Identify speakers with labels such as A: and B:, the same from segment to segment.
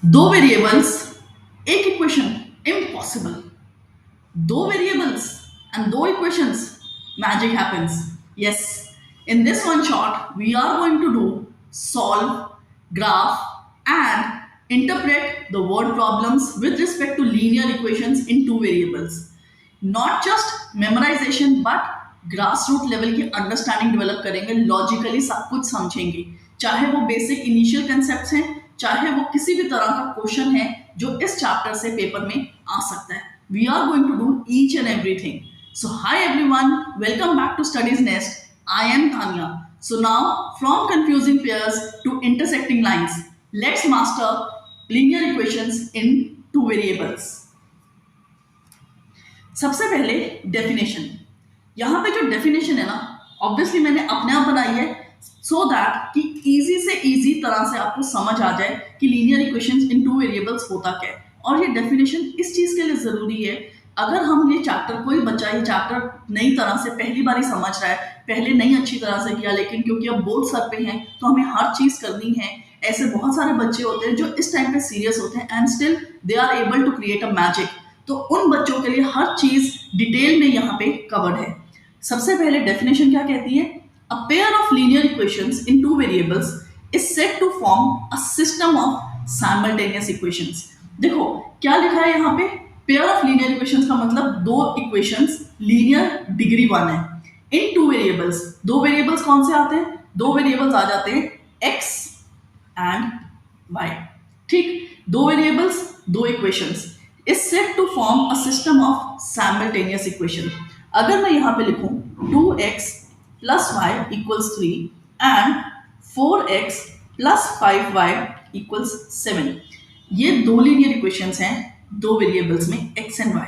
A: दो वेरिएबल्स एक equation, impossible. दो variables and दो equations, magic happens. Yes, in this one shot we are going to do solve, graph and interpret the word problems with respect to linear equations in two variables. Not just memorization but grassroots level की understanding develop करेंगे, logically सब कुछ समझेंगे, चाहे वो basic initial concepts हैं, चाहे वो किसी भी तरह का क्वेश्चन है जो इस चैप्टर से पेपर में आ सकता है. We are going to do each and everything. So hi everyone, welcome back to Studies Nest. I am Tanya. So now from confusing pairs to intersecting lines, let's master linear equations in two variables. सबसे पहले definition. यहाँ पे जो definition है ना, obviously मैंने अपने आप बनाई है सो दैट कि इजी से इजी तरह से आपको समझ आ जाए कि linear equations in two variables होता क्या है. और ये डेफिनेशन इस चीज के लिए जरूरी है, अगर हम ये चैप्टर, कोई बच्चा ये चैप्टर नई तरह से पहली बार ही समझ रहा है, पहले नहीं अच्छी तरह से किया, लेकिन क्योंकि अब बोर्ड सर पे हैं तो हमें हर चीज करनी है. ऐसे बहुत सारे बच्चे होते हैं जो इस टाइम पे सीरियस होते हैं and still they are able to create a magic. तो उन बच्चों के लिए हर चीज डिटेल में यहाँ पे कवर्ड है. सबसे पहले डेफिनेशन क्या कहती है? A pair of linear equations in two variables is said to form a system of simultaneous equations. देखो क्या लिखा है यहाँ पे, पेयर ऑफ लीनियर इक्वेशंस का मतलब दो इक्वेशंस लीनियर डिग्री वन है इन टू वेरिएबल्स. दो वेरिएबल्स कौन से आते हैं? दो वेरिएबल्स आ जाते हैं x एंड y. ठीक, दो वेरिएबल्स दो equations is said to form a system of simultaneous equation. अगर मैं यहाँ पे लिखूं 2x plus y equals 3 and 4x plus 5y equals 7, ये दो लीनियर इक्वेशंस हैं दो वेरिएबल्स में x and y.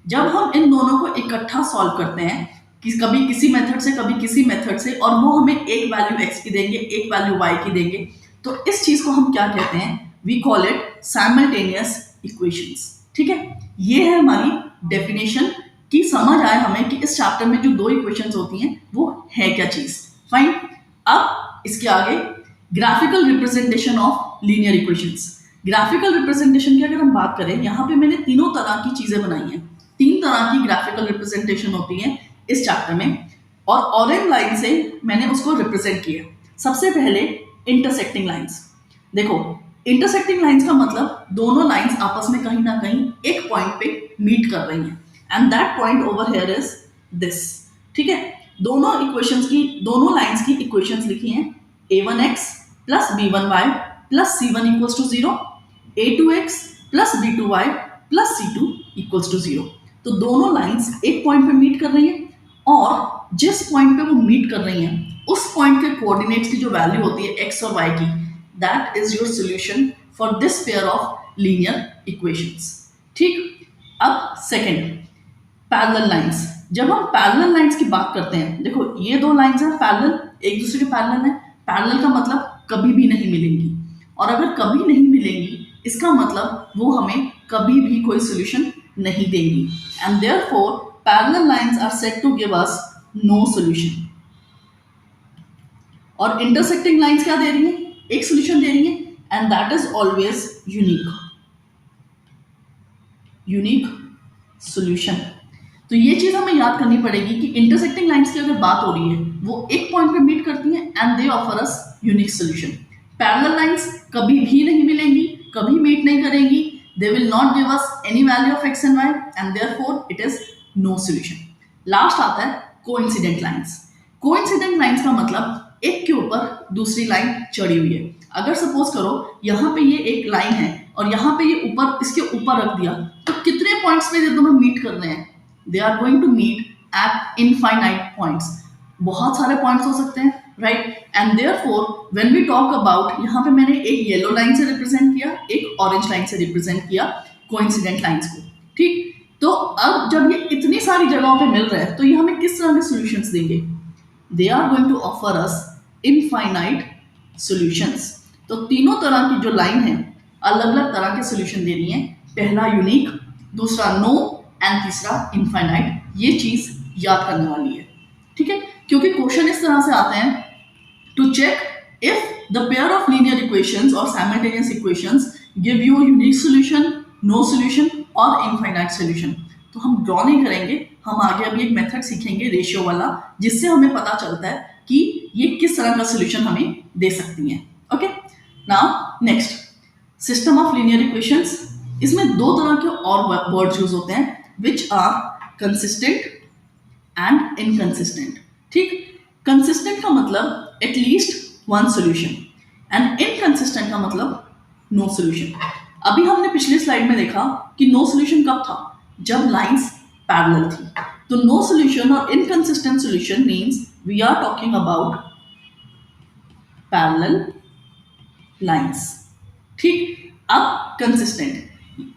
A: जब हम इन दोनों को इकट्ठा सॉल्व करते हैं कि कभी किसी मेथड से कभी किसी मेथड से, और वो हमें एक वैल्यू x की देंगे एक वैल्यू y की देंगे, तो इस चीज को हम क्या कहते हैं? We call it simultaneous equations. ठीक है, ये है हमारी डेफिनेशन की समझ आए हमें कि इस चैप्टर में जो दो इक्वेशंस होती हैं वो है क्या चीज. फाइन. अब इसके आगे graphical representation of linear equations. Graphical representation की अगर हम बात करें, यहाँ पे मैंने तीनों तरह की चीजें बनाई हैं. तीन तरह की ग्राफिकल रिप्रेजेंटेशन होती है इस चैप्टर में, और ऑरेंज लाइन से मैंने उसको रिप्रेजेंट किया. सबसे पहले इंटरसेक्टिंग लाइन्स. देखो इंटरसेक्टिंग लाइंस का मतलब दोनों लाइंस आपस में कहीं ना कहीं एक पॉइंट पे मीट कर रही हैं and that point over here is this. ठीक है, दोनों इक्वेशंस की, दोनों लाइंस की इक्वेशंस लिखी हैं a1x plus b1y plus c1 equals to 0, a2x plus b2y plus c2 equals to 0. तो दोनों लाइंस एक पॉइंट पे मीट कर रही हैं, और जिस पॉइंट पे वो मीट कर रही हैं उस पॉइंट के कोऑर्डिनेट्स की जो वैल्यू होती है x और y की, that is your solution for this pair of linear equations. ठीक. अब सेकंड, पैरेलल लाइंस. जब हम पैरेलल लाइंस की बात करते हैं, देखो ये दो लाइंस हैं पैरेलल, एक दूसरे के पैरेलल है. पैरेलल का मतलब कभी भी नहीं मिलेंगी, और अगर कभी नहीं मिलेंगी इसका मतलब वो हमें कभी भी कोई सोल्यूशन नहीं देंगी, and therefore parallel lines are said to give us no solution. और इंटरसेक्टिंग लाइंस क्या दे रही है? एक सोल्यूशन दे रही है, and that is always unique solution. तो ये चीज हमें याद करनी पड़ेगी कि इंटरसेक्टिंग लाइंस की अगर बात हो रही है वो एक पॉइंट पे मीट करती हैं and they offer us unique solution. Parallel lines कभी भी नहीं मिलेंगी, कभी मीट नहीं करेंगी, they will not give us any value of x and y and therefore it is no solution. Last आता है कोइंसिडेंट लाइंस. कोइंसिडेंट लाइंस का मतलब एक के ऊपर दूसरी लाइन चढ़ी हुई है. अगर सपोज करो यहाँ पे ये एक लाइन है और यहाँ पे ये ऊपर, इसके ऊपर रख दिया, तो कितने पॉइंट्स पे ये दोनों मीट कर रहे हैं? They are going to meet at infinite points. बहुत सारे पॉइंट्स हो सकते हैं, right. And therefore when we talk about, यहाँ पे मैंने एक येलो लाइन से रिप्रेजेंट किया, एक ऑरेंज लाइन से रिप्रेजेंट किया कोइंसिडेंट लाइंस को. ठीक. तो अब जब ये इतनी सारी जगहों पे मिल रहा है तो ये हमें किस तरह के सॉल्यूशंस देंगे? They are going to offer us infinite solutions. तो तीनों तरह की जो लाइन है अलग अलग तरह के सॉल्यूशन दे रही हैं. पहला यूनिक, दूसरा नो एंड तीसरा इनफाइनाइट. ये चीज करने वाली है, ठीक है, क्योंकि क्वेश्चन इस तरह से आते हैं to check if the pair of linear equations और simultaneous equations give you unique solution, no solution और इनफाइनाइट सोल्यूशन। तो हम ड्रॉ नहीं करेंगे, हम आगे अभी एक मेथड सीखेंगे रेशियो वाला, जिससे हमें पता चलता है कि ये किस तरह का सोल्यूशन हमें दे सकती हैं। Okay, now next, system of linear equations. इसमें दो तरह के और वर्ड्स यूज होते हैं, which are consistent and inconsistent. ठीक, कंसिस्टेंट का मतलब at least one solution and inconsistent का मतलब नो सोल्यूशन। अभी हमने पिछली स्लाइड में देखा कि नो सोल्यूशन कब था, जब लाइंस पैरेलल थी। तो नो सोल्यूशन और inconsistent solution means we are talking about parallel lines. ठीक, अब कंसिस्टेंट,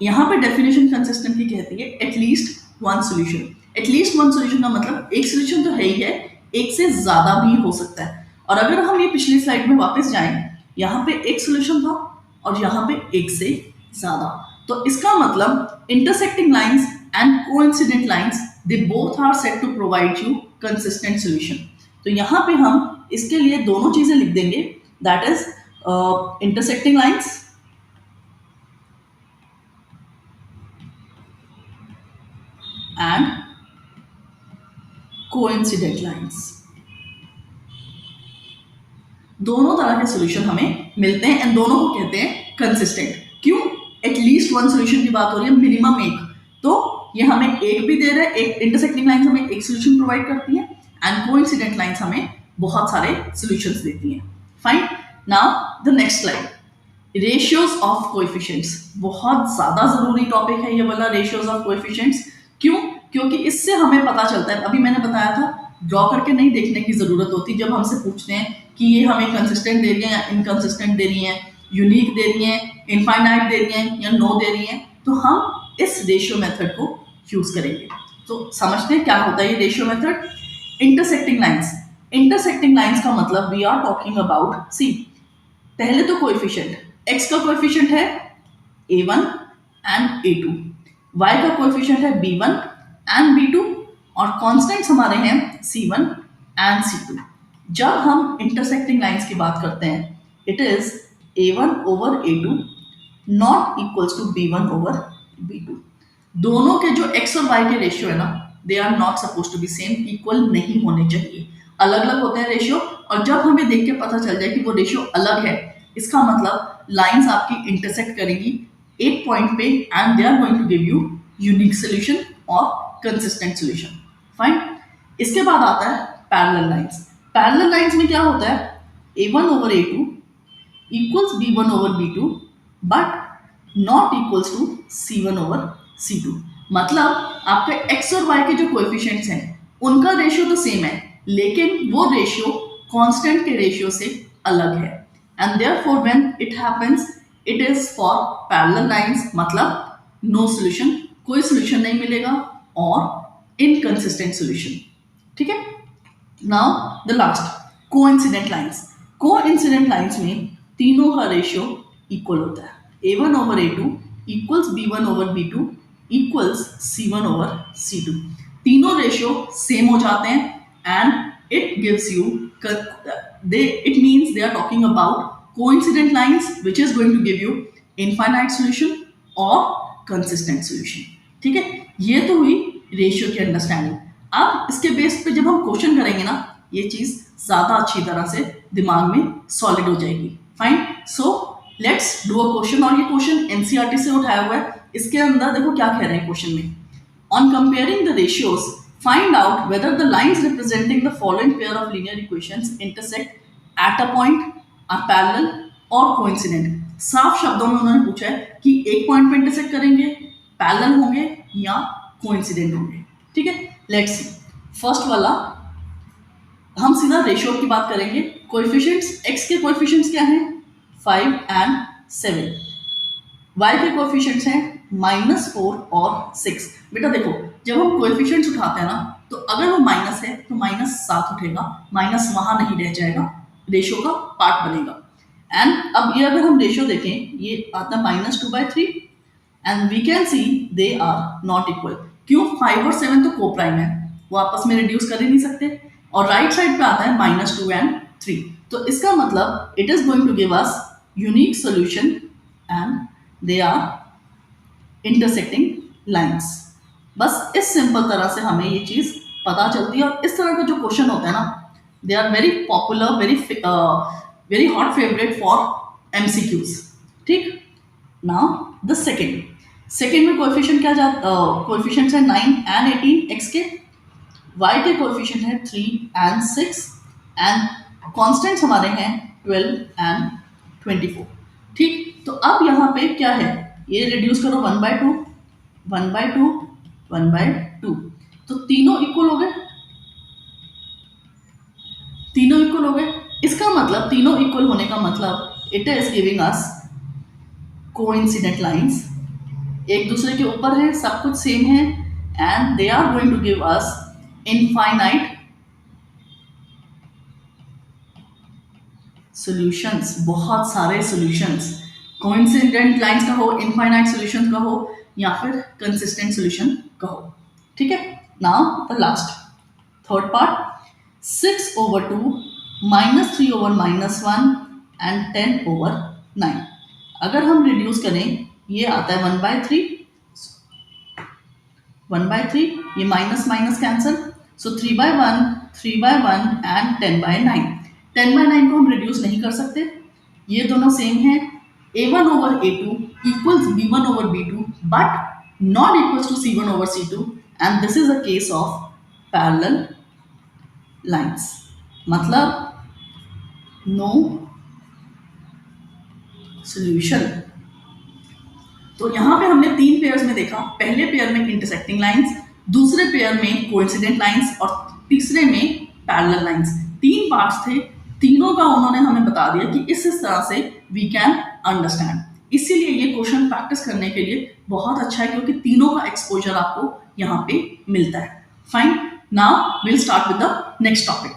A: यहां पे डेफिनेशन कंसिस्टेंट की कहती है at least one solution. At least one solution का मतलब एक सोल्यूशन तो है ही है, एक से ज्यादा भी हो सकता है। और अगर हम ये पिछली स्लाइड में वापस जाएं, यहाँ पे एक सोल्यूशन था और यहाँ पे एक से ज्यादा। तो इसका मतलब intersecting lines and coincident lines, they both are set to provide you consistent solution. तो यहाँ पे हम इसके लिए दोनों चीजें लिख देंगे, that is intersecting lines and coincident lines. दोनों तरह के सॉल्यूशन हमें मिलते हैं एंड दोनों को कहते हैं कंसिस्टेंट। क्यों? एटलीस्ट वन सॉल्यूशन की बात हो रही है, मिनिमम एक। तो ये हमें एक भी दे रहा है, एक इंटरसेक्टिंग लाइंस हमें एक सॉल्यूशन प्रोवाइड करती है एंड कोइंसिडेंट लाइंस हमें बहुत सारे सॉल्यूशंस देती हैं। Fine, now the next slide, ratios of coefficients. बहुत ज्यादा जरूरी टॉपिक है ये वाला, रेशियोज ऑफ कोएफिशिएंट्स। क्यों? क्योंकि इससे हमें पता चलता है, अभी मैंने बताया था ड्रॉ करके नहीं देखने की जरूरत होती जब हमसे पूछते हैं कि ये हमें कंसिस्टेंट दे रही है या इनकंसिस्टेंट दे रही है, यूनिक दे रही है, इनफाइनाइट दे रही है या नो दे रही है, तो हम इस रेशियो मेथड को यूज करेंगे। तो समझते हैं क्या होता है ये ratio method. Intersecting lines, intersecting lines का मतलब वी आर टॉकिंग अबाउट, सी पहले तो कोएफिशिएंट, x का कोएफिशिएंट है a1 एंड a2, y का कोएफिशिएंट है b1 एंड b2 और कांस्टेंट्स हमारे हैं c1 एंड c2। जब हम इंटरसेक्टिंग लाइंस की बात करते हैं, it is a1 over a2 not equals to b1 over b2। दोनों के जो x और y के रेशियो है ना, they are not suppose to be same, equal नहीं होने चाहिए, अलग अलग होते हैं रेशियो। और जब हमें देख के पता चल जाए कि वो रेशियो अलग है, इसका मतलब लाइंस आपकी इंटरसेक्ट करेंगी एक पॉइंट पे and they are going to give you unique solution और कंसिस्टेंट सोल्यूशन। फाइन, इसके बाद आता है पैरेलल लाइंस। पैरेलल लाइंस में क्या होता है, a1 over a2 equals b1 over b2 but not equals to c1 over c2। मतलब आपके x और y के जो कोएफिशिएंट्स हैं उनका रेशियो तो सेम है, लेकिन वो रेशियो कांस्टेंट के रेशियो से अलग है and therefore when it happens it is for parallel lines, मतलब नो सॉल्यूशन, कोई सॉल्यूशन नहीं मिलेगा और इनकंसिस्टेंट सॉल्यूशन। ठीक है, now the last, coincident lines. Coincident lines में तीनों का रेशियो इक्वल होता है, a1 over a2 equals b1 over b2 equals c1 over c2। तीनों रेशियो सेम हो जाते हैं and it gives you, it means they are talking about coincident lines which is going to give you infinite solution or consistent solution। ठीक है, ये तो हुई ratio की अंडरस्टैंडिंग। अब इसके बेस पे जब हम क्वेश्चन करेंगे ना, ये चीज ज्यादा अच्छी तरह से दिमाग में सॉलिड हो जाएगी। Fine, so let's do a question, और ये क्वेश्चन एनसीईआरटी से उठाया हुआ है। इसके अंदर देखो क्या कह रहे हैं क्वेश्चन में, on comparing the ratios find out whether the lines representing the following pair of linear equations intersect at a point, are parallel or coincident। साफ शब्दों में उन्होंने पूछा है कि एक पॉइंट पे इंटरसेक्ट करेंगे, पैरेलल होंगे या कोइंसिडेंट होंगे। ठीक है, लेट्स सी। फर्स्ट वाला हम सीधा रेशियो की बात करेंगे। कोएफिशिएंट्स, x के कोएफिशिएंट्स क्या हैं, 5 एंड 7, y के कोएफिशिएंट्स हैं -4 और 6। बेटा देखो, जब हम कोएफिशिएंट्स उठाते हैं ना, तो अगर वो माइनस है तो -7 उठेगा, माइनस वहां नहीं रह जाएगा, रेशियो का पार्ट बनेगा। एंड अब ये अगर हम रेशियो देखें, ये आता है -2/3 and we can see they are not equal. क्यों? 5 और 7 तो कोप्राइम है, वो आपस में रिड्यूस कर ही नहीं सकते। और राइट साइड पे आता है -2 एंड 3। तो इसका मतलब it is going to give us unique solution and they are intersecting lines. बस इस सिंपल तरह से हमें ये चीज पता चलती है। और इस तरह का जो क्वेश्चन होता है ना, they are very popular, very hot favourite for MCQs. ठीक, नाउ द सेकेंड में कोएफिशिएंट क्या जाता, कोएफिशिएंट्स है 9 एंड 18 एक्स के, वाई के कोएफिशिएंट है 3 एंड 6 एंड कॉन्स्टेंट्स हमारे हैं 12 एंड 24। ठीक, तो अब यहाँ पे क्या है, ये रिड्यूस करो 1/2 1/2 1/2, तो तीनों इक्वल हो गए, तीनों इक्वल हो गए। इसका मतलब तीनों इक्वल होने का मतलब it is giving us coincident lines, एक दूसरे के ऊपर है, सब कुछ सेम है and they are going to give us infinite solutions, बहुत सारे सॉल्यूशंस। कोइंसिडेंट लाइंस का हो, इनफाइनाइट सॉल्यूशंस का हो, या फिर कंसिस्टेंट सॉल्यूशन का हो। ठीक है, now the last third part, 6/2 -3/-1 and 10/9। अगर हम रिड्यूस करें, ये आता है 1/3 1/3, ये minus minus cancel, so 3/1 3/1 and 10/9। 10/9 को हम रिड्यूस नहीं कर सकते, ये दोनों सेम है। a1/a2 equals b1/b2 but not equals to c1/c2 and this is a case of parallel lines, मतलब नो सॉल्यूशन। तो यहां पे हमने 3 पेयर्स में देखा, पहले पेयर में इंटरसेक्टिंग लाइंस, दूसरे पेयर में कोइंसिडेंट लाइंस और तीसरे में पैरेलल लाइंस। 3 पार्ट्स थे, तीनों का उन्होंने हमें बता दिया कि इस तरह से वी कैन अंडरस्टैंड। इसीलिए ये क्वेश्चन प्रैक्टिस करने के लिए बहुत अच्छा है, क्योंकि तीनों का एक्सपोजर आपको यहाँ पे मिलता है। Fine, now will start with the next topic.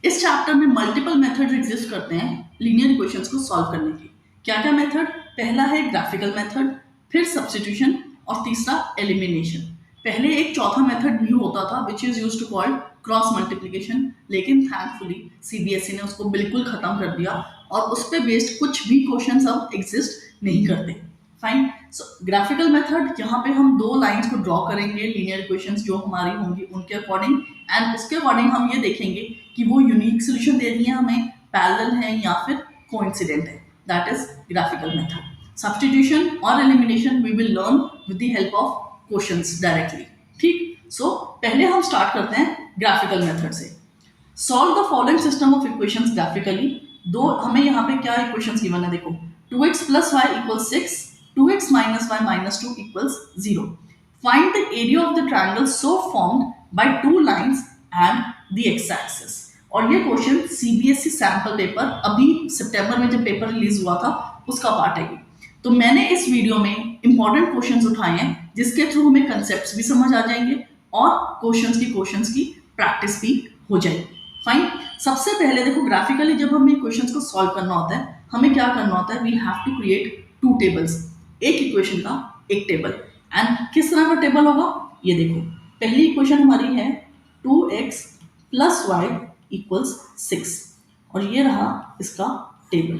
A: इस चैप्टर में मल्टीपल मेथड्स एग्जिस्ट करते हैं लीनियर इक्वेशंस को सॉल्व करने के। क्या क्या मेथड? पहला है ग्राफिकल मेथड, फिर सब्स्टिट्यूशन और तीसरा एलिमिनेशन। पहले एक चौथा मेथड भी होता था which is used to called cross multiplication, लेकिन थैंकफुली सीबीएसई ने उसको बिल्कुल खत्म कर दिया और उस पर बेस्ड कुछ भी क्वेश्चंस अब एग्जिस्ट नहीं करते। फाइन, सो ग्राफिकल मेथड, यहाँ पे हम 2 लाइंस को ड्रॉ करेंगे लीनियर इक्वेशंस जो हमारी होंगी उनके अकॉर्डिंग, एंड उसके अकॉर्डिंग हम ये देखेंगे कि वो यूनिक सोल्यूशन दे रही है हमें, पैरेलल है या फिर कोइंसिडेंट है। That is graphical method. Substitution और elimination we will learn with the help of questions directly. ठीक, सो पहले हम स्टार्ट करते हैं ग्राफिकल मेथड से। Solve the following system of equations graphically. दो हमें यहाँ पे क्या इक्वेशंस गिवन है, देखो 2x + y = 6, 2x - y - 2 = 0. Find the area of the triangle so formed by 2 lines and the x-axis. और ये क्वेश्चन सीबीएसई सैंपल पेपर अभी सितंबर में जब पेपर रिलीज हुआ था उसका पार्ट है। तो मैंने इस वीडियो में इंपॉर्टेंट क्वेश्चंस उठाए हैं जिसके थ्रू हमें कंसेप्ट्स भी समझ आ जाएंगे और क्वेश्चंस की प्रैक्टिस भी हो जाएगी। फाइन, सबसे पहले देखो ग्राफिकली जब हमें क्वेश्चंस को सॉल्व करना होता है हमें क्या करना होता है, we have to create 2 tables, एक इक्वेशन का एक टेबल। एंड किस तरह का टेबल होगा, ये देखो पहली इक्वेशन हमारी है 2x + y = 6 और ये रहा इसका टेबल।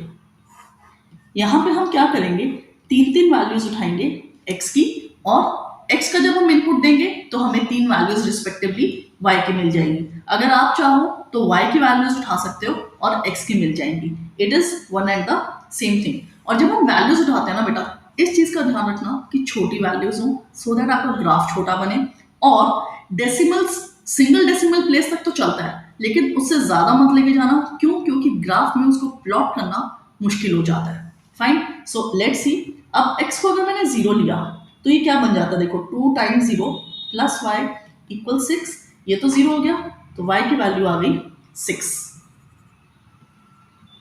A: यहाँ पे हम क्या करेंगे, 3 वैल्यूज उठाएंगे x की, और x का जब हम इनपुट देंगे तो हमें 3 वैल्यूज रिस्पेक्टिवली y की मिल जाएंगी। अगर आप चाहो तो y की वैल्यूज उठा सकते हो और x की मिल जाएंगी। It is one and the same thing. और जब हम वैल्यूज उठाते हैं ना बेटा, इस चीज का ध्यान रखना कि छोटी वैल्यूज हो सो दैट आपका ग्राफ छोटा बने, और डेसिमल्स सिंगल डेसिमल प्लेस तक तो चलता है लेकिन उससे ज्यादा मत लेके जाना। क्यों? क्योंकि ग्राफ में उसको प्लॉट करना मुश्किल हो जाता है। फाइन, सो लेट्स सी। अब x को अगर मैंने 0 लिया तो ये क्या बन जाता है, देखो 2 × 0 + y = 6, ये तो 0 हो गया तो y की वैल्यू आ गई 6।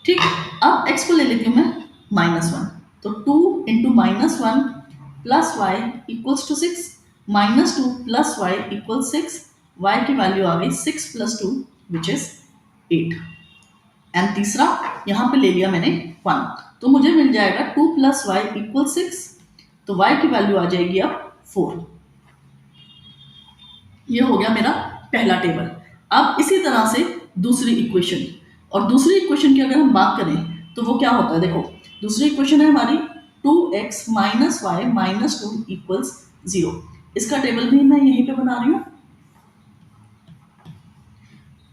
A: ठीक, अब x को ले लेती हूँ मैं -1, तो 2 × -1 + y = 6, -2 + y = 6, y की वैल्यू आ गई 6 + 2 विच इज 8। एंड तीसरा यहाँ पे ले लिया मैंने 1, तो मुझे मिल जाएगा 2 + y = 6, तो y की वैल्यू आ जाएगी अब 4। ये हो गया मेरा पहला टेबल। अब इसी तरह से दूसरी इक्वेशन, और दूसरी इक्वेशन की अगर हम बात करें तो वो क्या होता है, देखो दूसरी इक्वेशन है हमारी 2x minus y minus 2 equals 0। इसका टेबल भी मैं यहीं पे बना रही हूँ।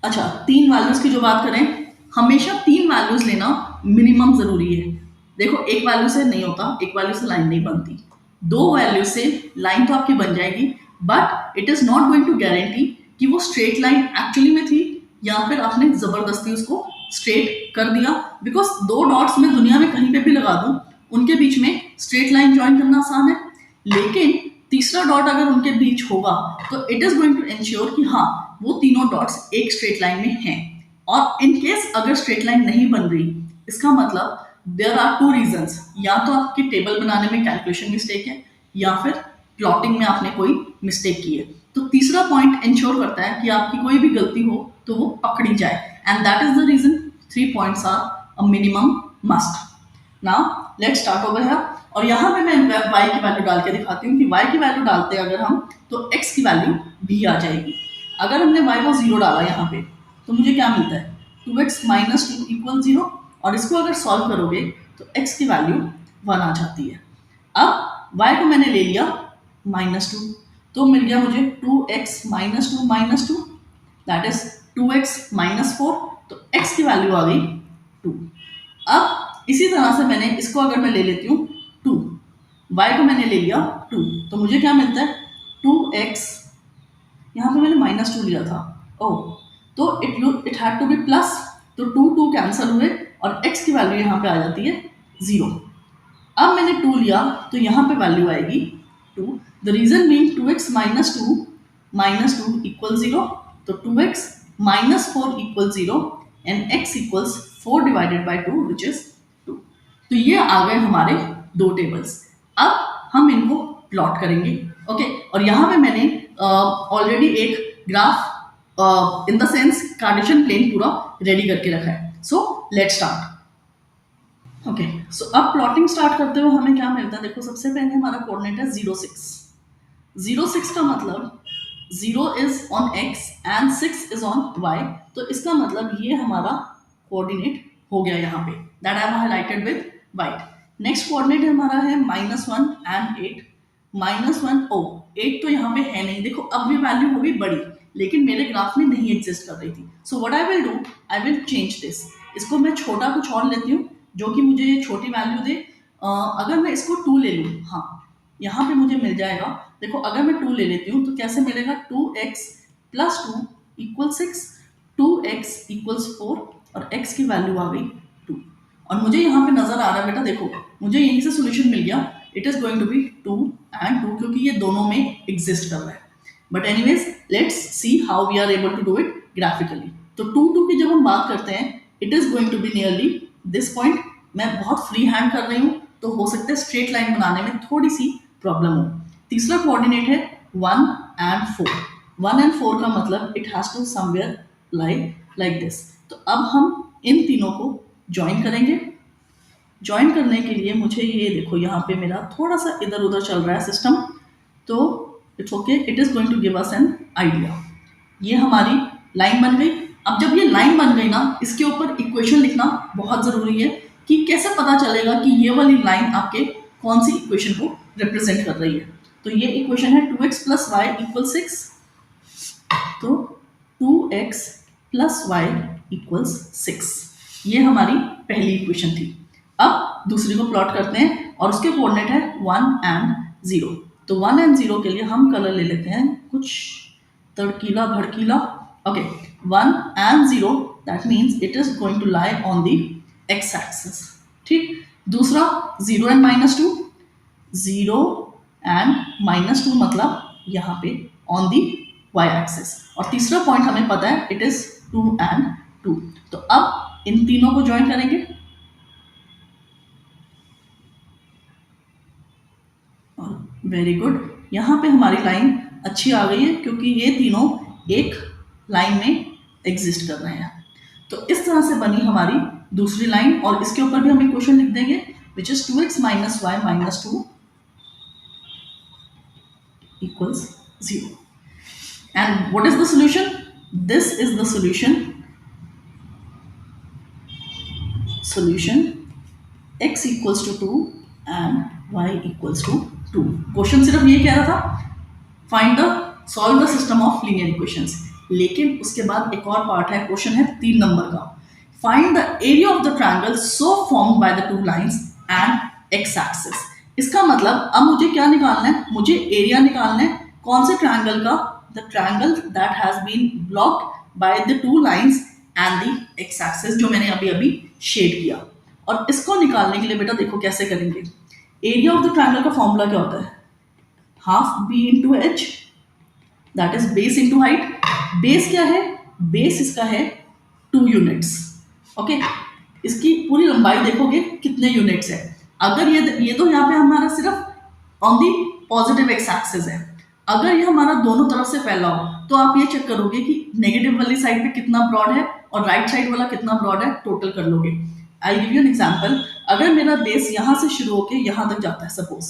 A: अच्छा, तीन वैल्यूज की जो बात करें, हमेशा तीन वैल्यूज लेना मिनिमम जरूरी है। देखो एक वैल्यू से नहीं होता, एक वैल्यू से लाइन नहीं बनती, दो वैल्यू से लाइन तो आपकी बन जाएगी, but it is not going to guarantee कि वो स्ट्रेट लाइन एक्चुअली में थी या फिर आपने जबरदस्ती उसको स्ट्रेट कर दिया। बिकॉज दो डॉट्स मैं दुनिया में कहीं पे भी लगा दूं, उनके बीच में स्ट्रेट लाइन ज्वाइन करना आसान है, लेकिन तीसरा डॉट अगर उनके बीच होगा तो it is going to ensure कि हाँ वो तीनों डॉट्स एक स्ट्रेट लाइन में हैं। और इन केस अगर स्ट्रेट लाइन नहीं बन रही, इसका मतलब देयर आर टू रीजंस, या तो आपके टेबल बनाने में कैलकुलेशन मिस्टेक है या फिर प्लॉटिंग में आपने कोई मिस्टेक की है। तो तीसरा पॉइंट इंश्योर करता है कि आपकी कोई भी गलती हो तो वो पकड़ी जाए, and that is the reason 3 points are a minimum must. Now let's start over here. और यहाँ पे मैं y की वैल्यू डाल के दिखाती हूँ कि y की वैल्यू डालते हैं अगर हम तो x की वैल्यू भी आ जाएगी। अगर हमने y को 0 डाला यहाँ पे तो मुझे क्या मिलता है, 2x माइनस 2 इक्वल 0, और इसको अगर सॉल्व करोगे तो x की वैल्यू 1 आ जाती है। अब y को मैंने ले लिया -2, तो मिल गया मुझे 2x minus 2 that is 2x minus 4, तो x की वैल्यू आ गई 2। अब इसी तरह से मैंने इसको अगर मैं ले लेती हूँ 2, y को मैंने ले लिया 2, तो मुझे क्या मिलता है 2x, यहाँ पे मैंने -2 लिया था, ओह तो it had to be plus, तो 2 कैंसिल हुए और x की वैल्यू यहाँ पे आ जाती है 0। अब मैंने 2 लिया तो यहाँ पे वैल्यू आएगी 2, the reason mean 2x minus 2 equal 0, तो 2x minus 4 equal 0 and x equals 4 divided by 2 which is 2। तो ये आ गए हमारे दो टेबल्स। अब हम इनको प्लॉट करेंगे, ओके। और यहाँ पे मैंने ऑलरेडी एक graph in the sense Cartesian plane पूरा रेडी करके रखा है। So let's start. Okay, so अब प्लॉटिंग स्टार्ट करते हुए हमें क्या मिलता है, देखो सबसे पहले हमारा कोऑर्डिनेट है 0 6 का मतलब 0 is on x and 6 is on y, तो इसका मतलब ये हमारा कोऑर्डिनेट हो गया यहाँ पे, that I have highlighted with white. Next coordinate हमारा है -1 एंड 8। -1 ओ 8 तो यहाँ पे है नहीं, देखो अब भी वैल्यू होगी बड़ी, लेकिन मेरे ग्राफ में नहीं एग्जिस्ट कर रही थी। So what I will do, I will change this, इसको मैं छोटा कुछ और लेती हूँ जो कि मुझे ये छोटी वैल्यू दे। अगर मैं इसको 2 ले लूँ, हाँ यहाँ पे मुझे मिल जाएगा, देखो अगर मैं 2 ले लेती हूँ तो कैसे मिलेगा, 2x plus 2 equal 6, 2x equals 4 और x की वैल्यू आ गई 2। और मुझे यहाँ पे नजर आ रहा है बेटा, देखो मुझे यहीं से सोल्यूशन मिल गया, it is going to be 2 and 2, क्योंकि ये दोनों में एग्जिस्ट कर रहा है। But anyways let's see how we are able to do it graphically. तो 2 की जब हम बात करते हैं, it is going to be nearly this point. मैं बहुत फ्री हैंड कर रही हूँ तो हो सकता है स्ट्रेट लाइन बनाने में थोड़ी सी प्रॉब्लम हो। तीसरा कोऑर्डिनेट है 1 एंड 4। 1 एंड 4 का मतलब it has to somewhere like this. तो अब हम इन तीनों को ज्वाइन करेंगे। ज्वाइन करने के लिए मुझे ये देखो यहाँ पे मेरा थोड़ा सा इधर उधर चल रहा है सिस्टम, तो it's okay, it is going to give us an idea. ये हमारी लाइन बन गई। अब जब ये लाइन बन गई ना, इसके ऊपर इक्वेशन लिखना बहुत जरूरी है कि कैसे पता चलेगा कि ये वाली लाइन आपके कौन सी इक्वेशन को रिप्रेजेंट कर रही है। तो ये इक्वेशन है 2x प्लस वाई इक्वल 6, तो 2x प्लस वाई इक्वल्स 6, ये हमारी पहली इक्वेशन थी। अब दूसरी को प्लॉट करते हैं और उसके कोऑर्डिनेट है 1 एंड 0। तो 1 एंड 0 के लिए हम कलर ले लेते हैं कुछ तड़कीला भड़कीला, okay. 1 and 0 that means it is going to lie on the x axis, ठीक। दूसरा 0 एंड -2, 0 एंड -2 मतलब यहाँ पे ऑन दी वाई एक्सिस। और तीसरा पॉइंट हमें पता है इट इज 2 एंड 2। तो अब इन तीनों को ज्वाइन करेंगे, और वेरी गुड, यहाँ पे हमारी लाइन अच्छी आ गई है क्योंकि ये तीनों एक लाइन में एग्जिस्ट कर रहे हैं। तो इस तरह से बनी हमारी दूसरी लाइन, और इसके ऊपर भी हम इक्वेशन लिख देंगे which is 2x minus y minus 2 equals 0। And what is the solution? This is the solution. Solution x equals to 2 and y equals to 2. Question सिर्फ ये कह रहा था find the solve the system of linear equations, लेकिन उसके बाद एक और पार्ट है, क्वेश्चन है 3 नंबर का, find the area of the triangle so formed by the two lines and x axis. इसका मतलब अब मुझे क्या निकालना है, मुझे एरिया निकालना है कौन से ट्रायंगल का, the triangle that has been blocked by the two lines and the x axis, जो मैंने अभी अभी शेड किया। और इसको निकालने के लिए बेटा देखो कैसे करेंगे। एरिया ऑफ द ट्रायंगल का फॉर्मूला क्या होता है, half b into h, that is base into height. Base क्या है, बेस इसका है 2 यूनिट्स। ओके, इसकी पूरी लंबाई देखोगे कितने यूनिट्स है। अगर ये तो यहाँ पे हमारा सिर्फ on the positive x axis है, अगर ये हमारा दोनों तरफ से फैला हो तो आप ये चेक करोगे कि नेगेटिव वाली साइड पे कितना ब्रॉड है और राइट साइड वाला कितना ब्रॉड है, टोटल कर लोगे। I give you an example, अगर मेरा बेस यहाँ से शुरू होकर यहाँ तक जाता है सपोज,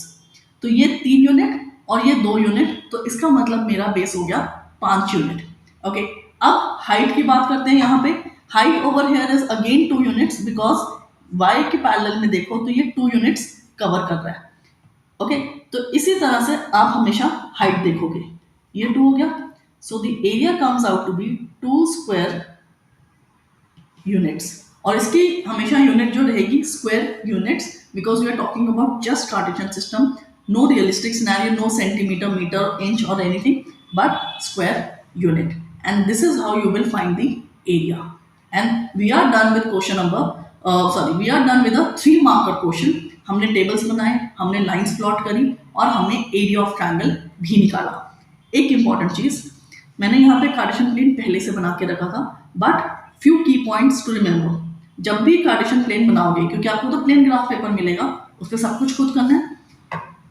A: तो ये 3 यूनिट और ये 2 यूनिट, तो इसका मतलब मेरा बेस हो गया 5 यूनिट। ओके, अब हाइट की बात करते हैं। यहाँ पे height over here is again 2 units because y के पैरेलल में देखो तो ये 2 यूनिट्स कवर कर रहा है। ओके, तो इसी तरह से आप हमेशा हाइट देखोगे, ये 2 हो गया, so the area comes out to be 2 square units. और इसकी हमेशा यूनिट जो रहेगी square units, because we are talking about just Cartesian system, no realistic scenario, no centimeter, meter, inch or anything, but square unit. And this is how you will find the area. And we are done with question number, we are done with a 3 marker question. हमने tables बनाए, हमने lines plot करी और हमने area of triangle भी निकाला। एक important चीज, मैंने यहाँ पे कार्टेशियन प्लेन पहले से बना के रखा था, बट फ्यू की पॉइंट्स टू रिमेंबर। जब भी कार्टेशियन प्लेन बनाओगे, क्योंकि आपको तो प्लेन ग्राफ पेपर मिलेगा, उस पर सब कुछ खुद करना है,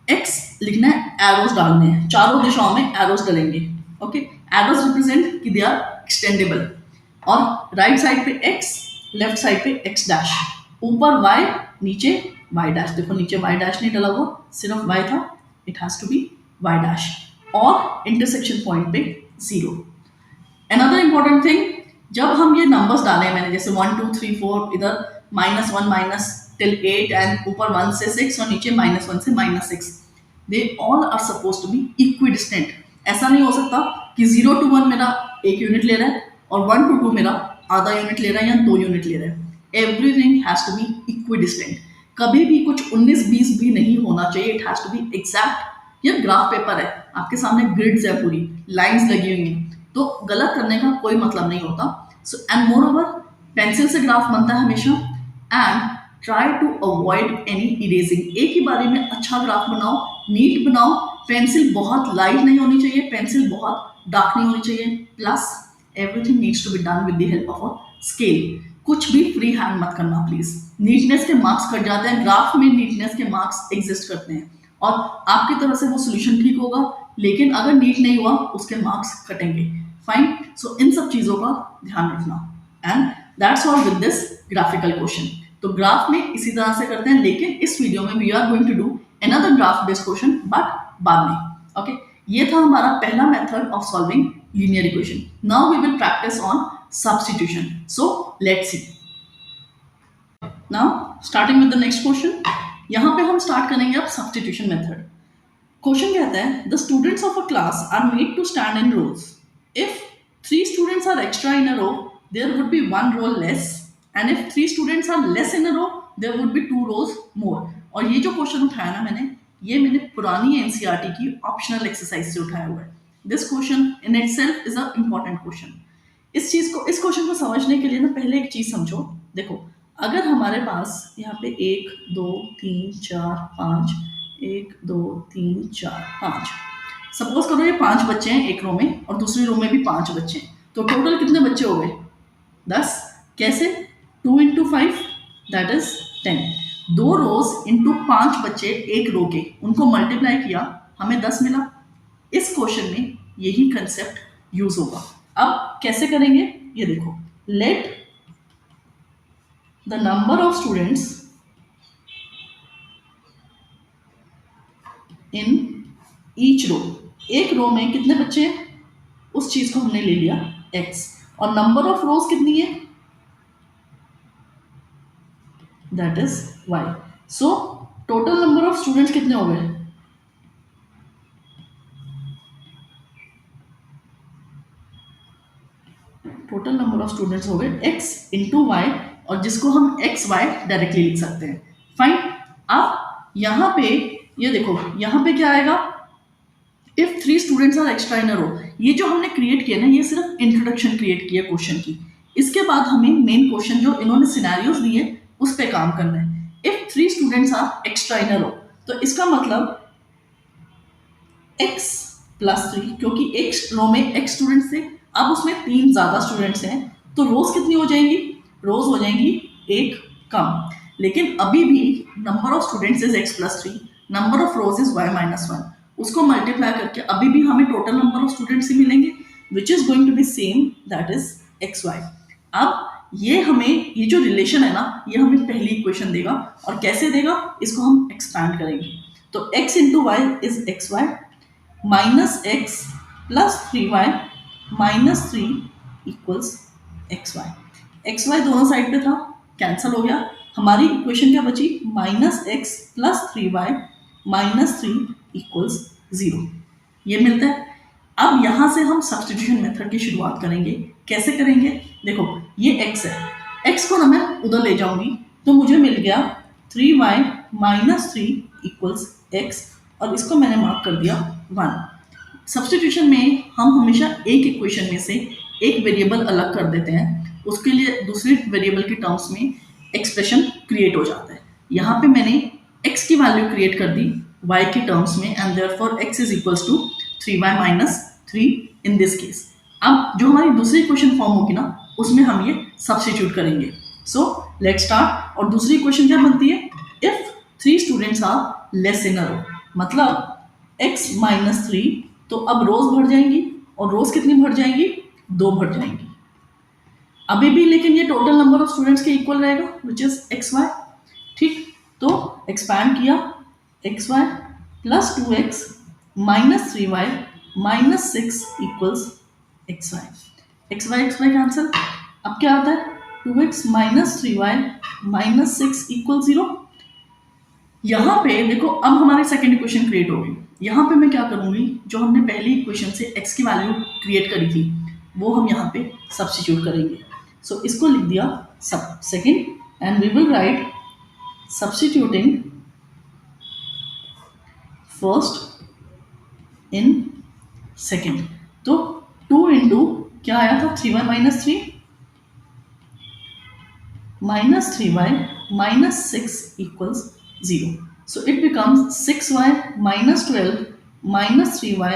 A: एक्स लिखना है, एरोस डालने हैं, चारों दिशाओं में एरोस डालेंगे। ओके, एरोस रिप्रेजेंट कि दे आर एक्सटेंडेबल, और राइट साइड पे एक्स, लेफ्ट साइड पे एक्स डैश, ऊपर वाई, नीचे वाई डैश। देखो नीचे वाई डैश नहीं डला हुआ, सिर्फ वाई था, it has to be y dash, और इंटरसेक्शन पॉइंट पे 0। अनदर इंपॉर्टेंट थिंग, जब हम ये नंबर्स डाले, मैंने जैसे 1 2 3 4, इधर -1 माइनस till 8 एंड ऊपर 1 से 6 और नीचे -1 से -6, they all are suppose to be equidistant. ऐसा नहीं हो सकता कि 0 to 1 मेरा 1 यूनिट ले रहा है और 1 to 2 मेरा आधा यूनिट ले रहा है या 2 यूनिट ले रहा है। Everything has to be equidistant. कभी भी कुछ 19-20 भी नहीं होना चाहिए, it has to be exact. ये ग्राफ पेपर है, आपके सामने ग्रिड्स है, पूरी लाइंस लगी हुई हैं, तो गलत करने का कोई मतलब नहीं होता। So and moreover, pencil से ग्राफ बनता है हमेशा, and try to avoid any erasing. एक ही बारे में अच्छा ग्राफ बनाओ, नीट बनाओ, पेंसिल बहुत लाइट नहीं होनी चाहिए, पेंसिल बहुत डार्क नहीं होनी चाहिए, plus everything needs to be done with the help of a scale. कुछ भी फ्री हैंड मत करना प्लीज, नीटनेस के मार्क्स कट जाते हैं, ग्राफ में नीटनेस के मार्क्स एग्जिस्ट करते हैं, और आपकी तरफ से वो सोल्यूशन ठीक होगा, लेकिन अगर नीट नहीं हुआ उसके मार्क्स कटेंगे। फाइन, सो इन सब चीजों का ध्यान रखना, and that's all with this graphical question. तो ग्राफ में इसी तरह से करते हैं, लेकिन इस वीडियो में we are going to do another graph based question, but बाद में। ओके, ये था हमारा पहला method of solving linear equation. Now we will practice on substitution, so let's see. Now starting with the next question, यहाँ पे हम स्टार्ट करेंगे अब सब्स्टिट्यूशन मेथड। क्वेश्चन कहता है the students of a class are made to stand in rows. If 3 students are extra in a row, there would be 1 row less, and if 3 students are less in a row, there would be 2 rows more। और ये जो question उठाया ना मैंने पुरानी NCERT की optional exercise से उठाया हुआ है। This question in itself is a important question. इस क्वेश्चन को समझने के लिए ना पहले एक चीज समझो। देखो, अगर हमारे पास यहाँ पे 1 2 3 4 5, 1 2 3 4 5, सपोज करो ये 5 बच्चे हैं एक रो में और दूसरी रो में भी 5 बच्चे हैं, तो टोटल कितने बच्चे हो गए? 10। कैसे? 2 into 5 that is 10। 2 rows into 5 बच्चे एक रो के, उनको मल्टीप्लाई किया, हमें 10 मिला। इस क्वेश्चन में यही कंसेप्ट यूज होगा। अब कैसे करेंगे ये देखो, let the number of students in each row, एक रो में कितने बच्चे हैं उस चीज को हमने ले लिया x, और नंबर ऑफ रोज कितनी है, that is y। So total number of students कितने हो गए, टोटल नंबर ऑफ स्टूडेंट्स हो गए x इंटू वाई, और जिसको हम एक्स वाई डायरेक्टली लिख सकते हैं। फाइन। अब यहाँ पे ये देखो, यहाँ पे क्या आएगा, if 3 students are extra in a रो। ये जो हमने क्रिएट किया ना, ये सिर्फ इंट्रोडक्शन क्रिएट किया क्वेश्चन की। इसके बाद हमें मेन क्वेश्चन जो इन्होंने सिनेरियोज दिए उस पे काम करना है। If 3 students are extra in a रो, तो इसका मतलब x प्लस 3, क्योंकि एक रो में x स्टूडेंट्स थे, अब उसमें 3 ज्यादा स्टूडेंट्स हैं, तो रोज कितनी हो जाएंगी, रोज हो जाएंगी एक कम। लेकिन अभी भी number of students is x plus 3, number of rows is y minus 1। उसको मल्टीप्लाई करके अभी भी हमें टोटल नंबर ऑफ स्टूडेंट्स ही मिलेंगे, which is going to be same, that is xy। अब ये हमें, ये जो रिलेशन है ना, ये हमें पहली इक्वेशन देगा, और कैसे देगा इसको हम एक्सपैंड करेंगे। तो x into y is xy minus x plus 3y minus 3 equals xy दोनों साइड पे था, कैंसल हो गया। हमारी इक्वेशन क्या बची, minus x plus 3y minus 3 equals 0, ये मिलता है। अब यहां से हम सब्स्टिट्यूशन मेथड की शुरुआत करेंगे। कैसे करेंगे, देखो ये x है, x को ना मैं उधर ले जाऊंगी, तो मुझे मिल गया 3y माइनस 3 इक्वल्स x, और इसको मैंने मार्क कर दिया 1। सब्स्टिट्यूशन में हम हमेशा एक इक्वेशन में से एक वेरिएबल अलग कर देते हैं, उसके लिए दूसरे वेरिएबल की टर्म्स में एक्सप्रेशन क्रिएट हो जाता है। यहाँ पे मैंने x की वैल्यू क्रिएट कर दी y की टर्म्स में, and therefore x is equals to 3y minus 3 in this case. अब जो हमारी दूसरी इक्वेशन फॉर्म होगी ना, उसमें हम ये सब्स्टिट्यूट करेंगे। So let's start. और दूसरी इक्वेशन क्या बनती है, if 3 students are less in a row, मतलब x माइनस 3, तो अब रोज बढ़ जाएंगी, और रोज कितनी बढ़ जाएंगी, 2 बढ़ जाएंगी अभी भी, लेकिन ये टोटल नंबर ऑफ स्टूडेंट्स के इक्वल रहेगा, विच इज xy। ठीक, तो एक्सपैंड किया, xy plus 2x minus 3y minus 6 equals xy cancel. अब क्या आता है, 2x minus 3y minus 6 equal 0। यहाँ पे देखो, अब हमारी सेकेंड इक्वेशन क्रिएट होगी। यहाँ पे मैं क्या करूँगी, जो हमने पहली इक्वेशन से x की वैल्यू क्रिएट करी थी, वो हम यहाँ पे सब्स्टिट्यूट करेंगे। सो इसको लिख दिया सब second, and we will write substituting first in second. तो 2 इंटू क्या आया था, 3y minus 3 minus 3y minus 6 equals 0। So it becomes 6y minus 12 minus 3y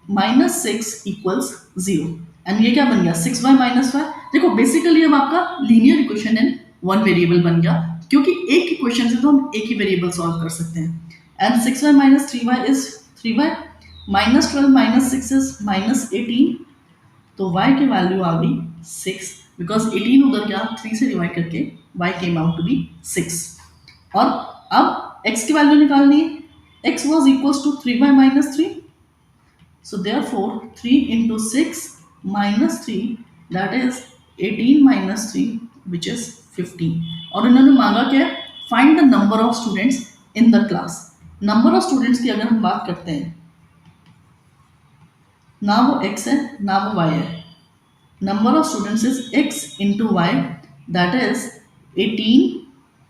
A: minus 6 equals 0। And ये क्या बन गया, 6y माइनस y। देखो बेसिकली अब आपका linear equation in one variable बन गया, क्योंकि एक इक्वेशन से तो हम एक ही वेरिएबल सॉल्व कर सकते हैं। And 6y minus 3y is 3y minus 12 minus 6 is minus 18, तो y की वैल्यू आ गई 6, बिकॉज 18 उधर क्या 3 से डिवाइड करके y came out to be 6। और अब x की वैल्यू निकालनी है, x was equals to 3y minus 3, so therefore 3 into 6 minus 3, that is 18 minus 3, which is 15। और इन्होंने मांगा क्या है, find the number of students in the class। Number of students की अगर हम बात करते हैं, ना वो x है ना वो y है, number of students is x into y, that is 18,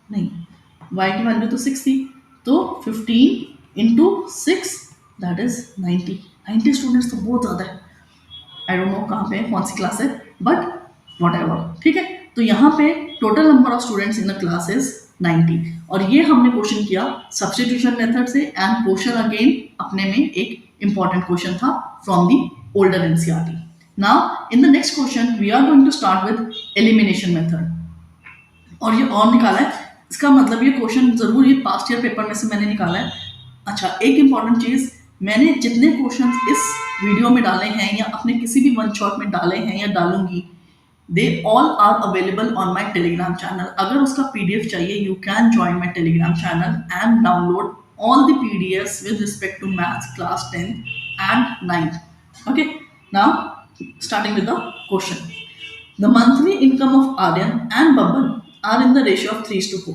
A: नहीं y की वैल्यू तो 6 थी, तो 15 इंटू 6 दैट इज 90 स्टूडेंट्स तो बहुत ज़्यादा है। आई डोंट नो कहाँ पे कौन सी क्लास है, बट वॉट एवर, ठीक है। तो यहाँ पे total number of students in a class is 90, और ये हमने क्वेश्चन किया सब्स्टिट्यूशन मेथड से, एंड क्वेश्चन अगेन अपने में एक इंपॉर्टेंट क्वेश्चन था from the older NCERT. Now in the next question we are going to start with elimination method, और ये और निकाला है, इसका मतलब ये क्वेश्चन जरूर ये पास्ट ईयर पेपर में से मैंने निकाला है। अच्छा, एक इंपॉर्टेंट चीज, मैंने जितने क्वेश्चंस इस वीडियो में डाले हैं या अपने किसी भी वन शॉट में डाले हैं या डालूंगी, they all are available on my Telegram channel. अगर उसका पीडीएफ चाहिए, you can join my Telegram channel and download all the PDFs with respect to maths class 10th and 9th। Okay, now Starting with the question. The monthly income of Aryan and Babban are in the ratio of 3:4,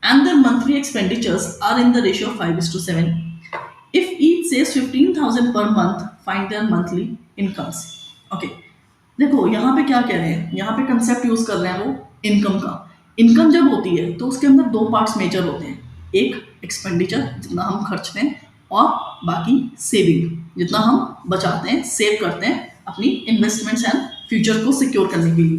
A: and their monthly expenditures are in the ratio of 5:7. If each says 15,000 per month, find their monthly incomes. Okay, देखो यहाँ पे क्या कह रहे हैं, यहाँ पे concept use कर रहे हैं वो इनकम का। इनकम जब होती है तो उसके अंदर दो पार्ट्स मेजर होते हैं, एक एक्सपेंडिचर जितना हम खर्चते हैं, और बाकी सेविंग जितना हम बचाते हैं, सेव करते हैं अपनी इन्वेस्टमेंट्स एंड फ्यूचर को सिक्योर करने के लिए।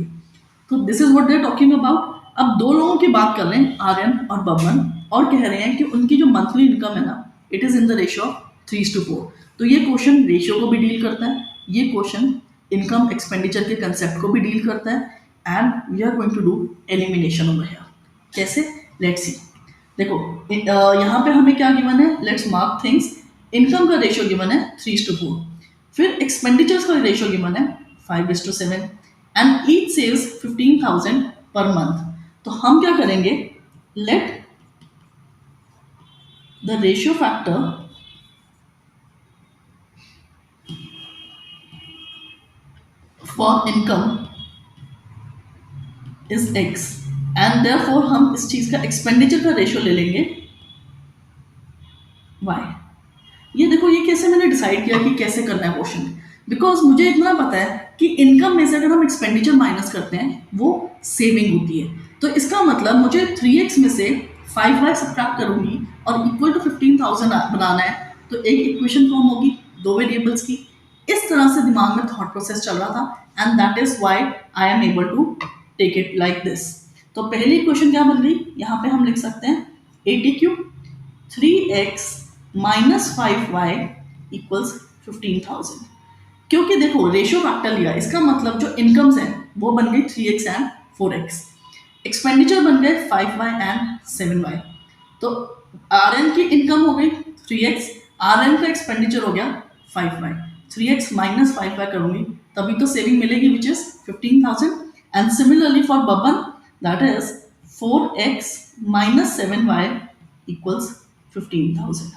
A: तो this is what they are talking about. अब दो लोगों की बात कर रहे हैं, आर्यन और बबन, और कह रहे हैं कि उनकी जो मंथली इनकम है ना, it is in the ratio of 3:4। तो ये क्वेश्चन रेशियो को भी डील करता है, ये क्वेश्चन इनकम एक्सपेंडिचर के कंसेप्ट को भी डील करता है, and we are going to do elimination over here. कैसे, लेट्स सी। देखो यहाँ पे हमें क्या गिवन है, लेट्स मार्क थिंग्स। इनकम का रेशियो गिवन है 3:4, फिर एक्सपेंडिचर्स का रेशियो गिवन है 5:7, and each saves 15,000 per month. तो हम क्या करेंगे, let the ratio factor for income is x, and therefore हम इस चीज का एक्सपेंडिचर का रेशियो ले लेंगे y। ये देखो, ये कैसे मैंने डिसाइड किया कि कैसे करना है क्वेश्चन, बिकॉज मुझे इतना पता है कि इनकम में से अगर हम एक्सपेंडिचर माइनस करते हैं वो सेविंग होती है। तो इसका मतलब मुझे 3x में से 5 लाख सब्ट्रैक्ट करूंगी और इक्वल टू 15,000 बनाना है, तो एक इक्वेशन फॉर्म होगी दो वेरिएबल्स की। इस तरह से दिमाग में थॉट प्रोसेस चल रहा था, and that is why I am able to take it like this. तो पहली इक्वेशन क्या बन गई, यहाँ पे हम लिख सकते हैं 80³ 3x माइनस 5y इक्वल्स 15,000। क्योंकि देखो रेशियो फैक्टर लिया, इसका मतलब जो इनकम्स हैं वो बन गई 3x एंड 4x, एक्सपेंडिचर बन गए 5y एंड 7y। तो Rn की इनकम हो गई 3x, Rn का एक्सपेंडिचर हो गया 5y, 3x माइनस 5y करूंगी तभी तो सेविंग मिलेगी, which is 15,000। And similarly for Baban, that is 4x minus 7y equals 15,000।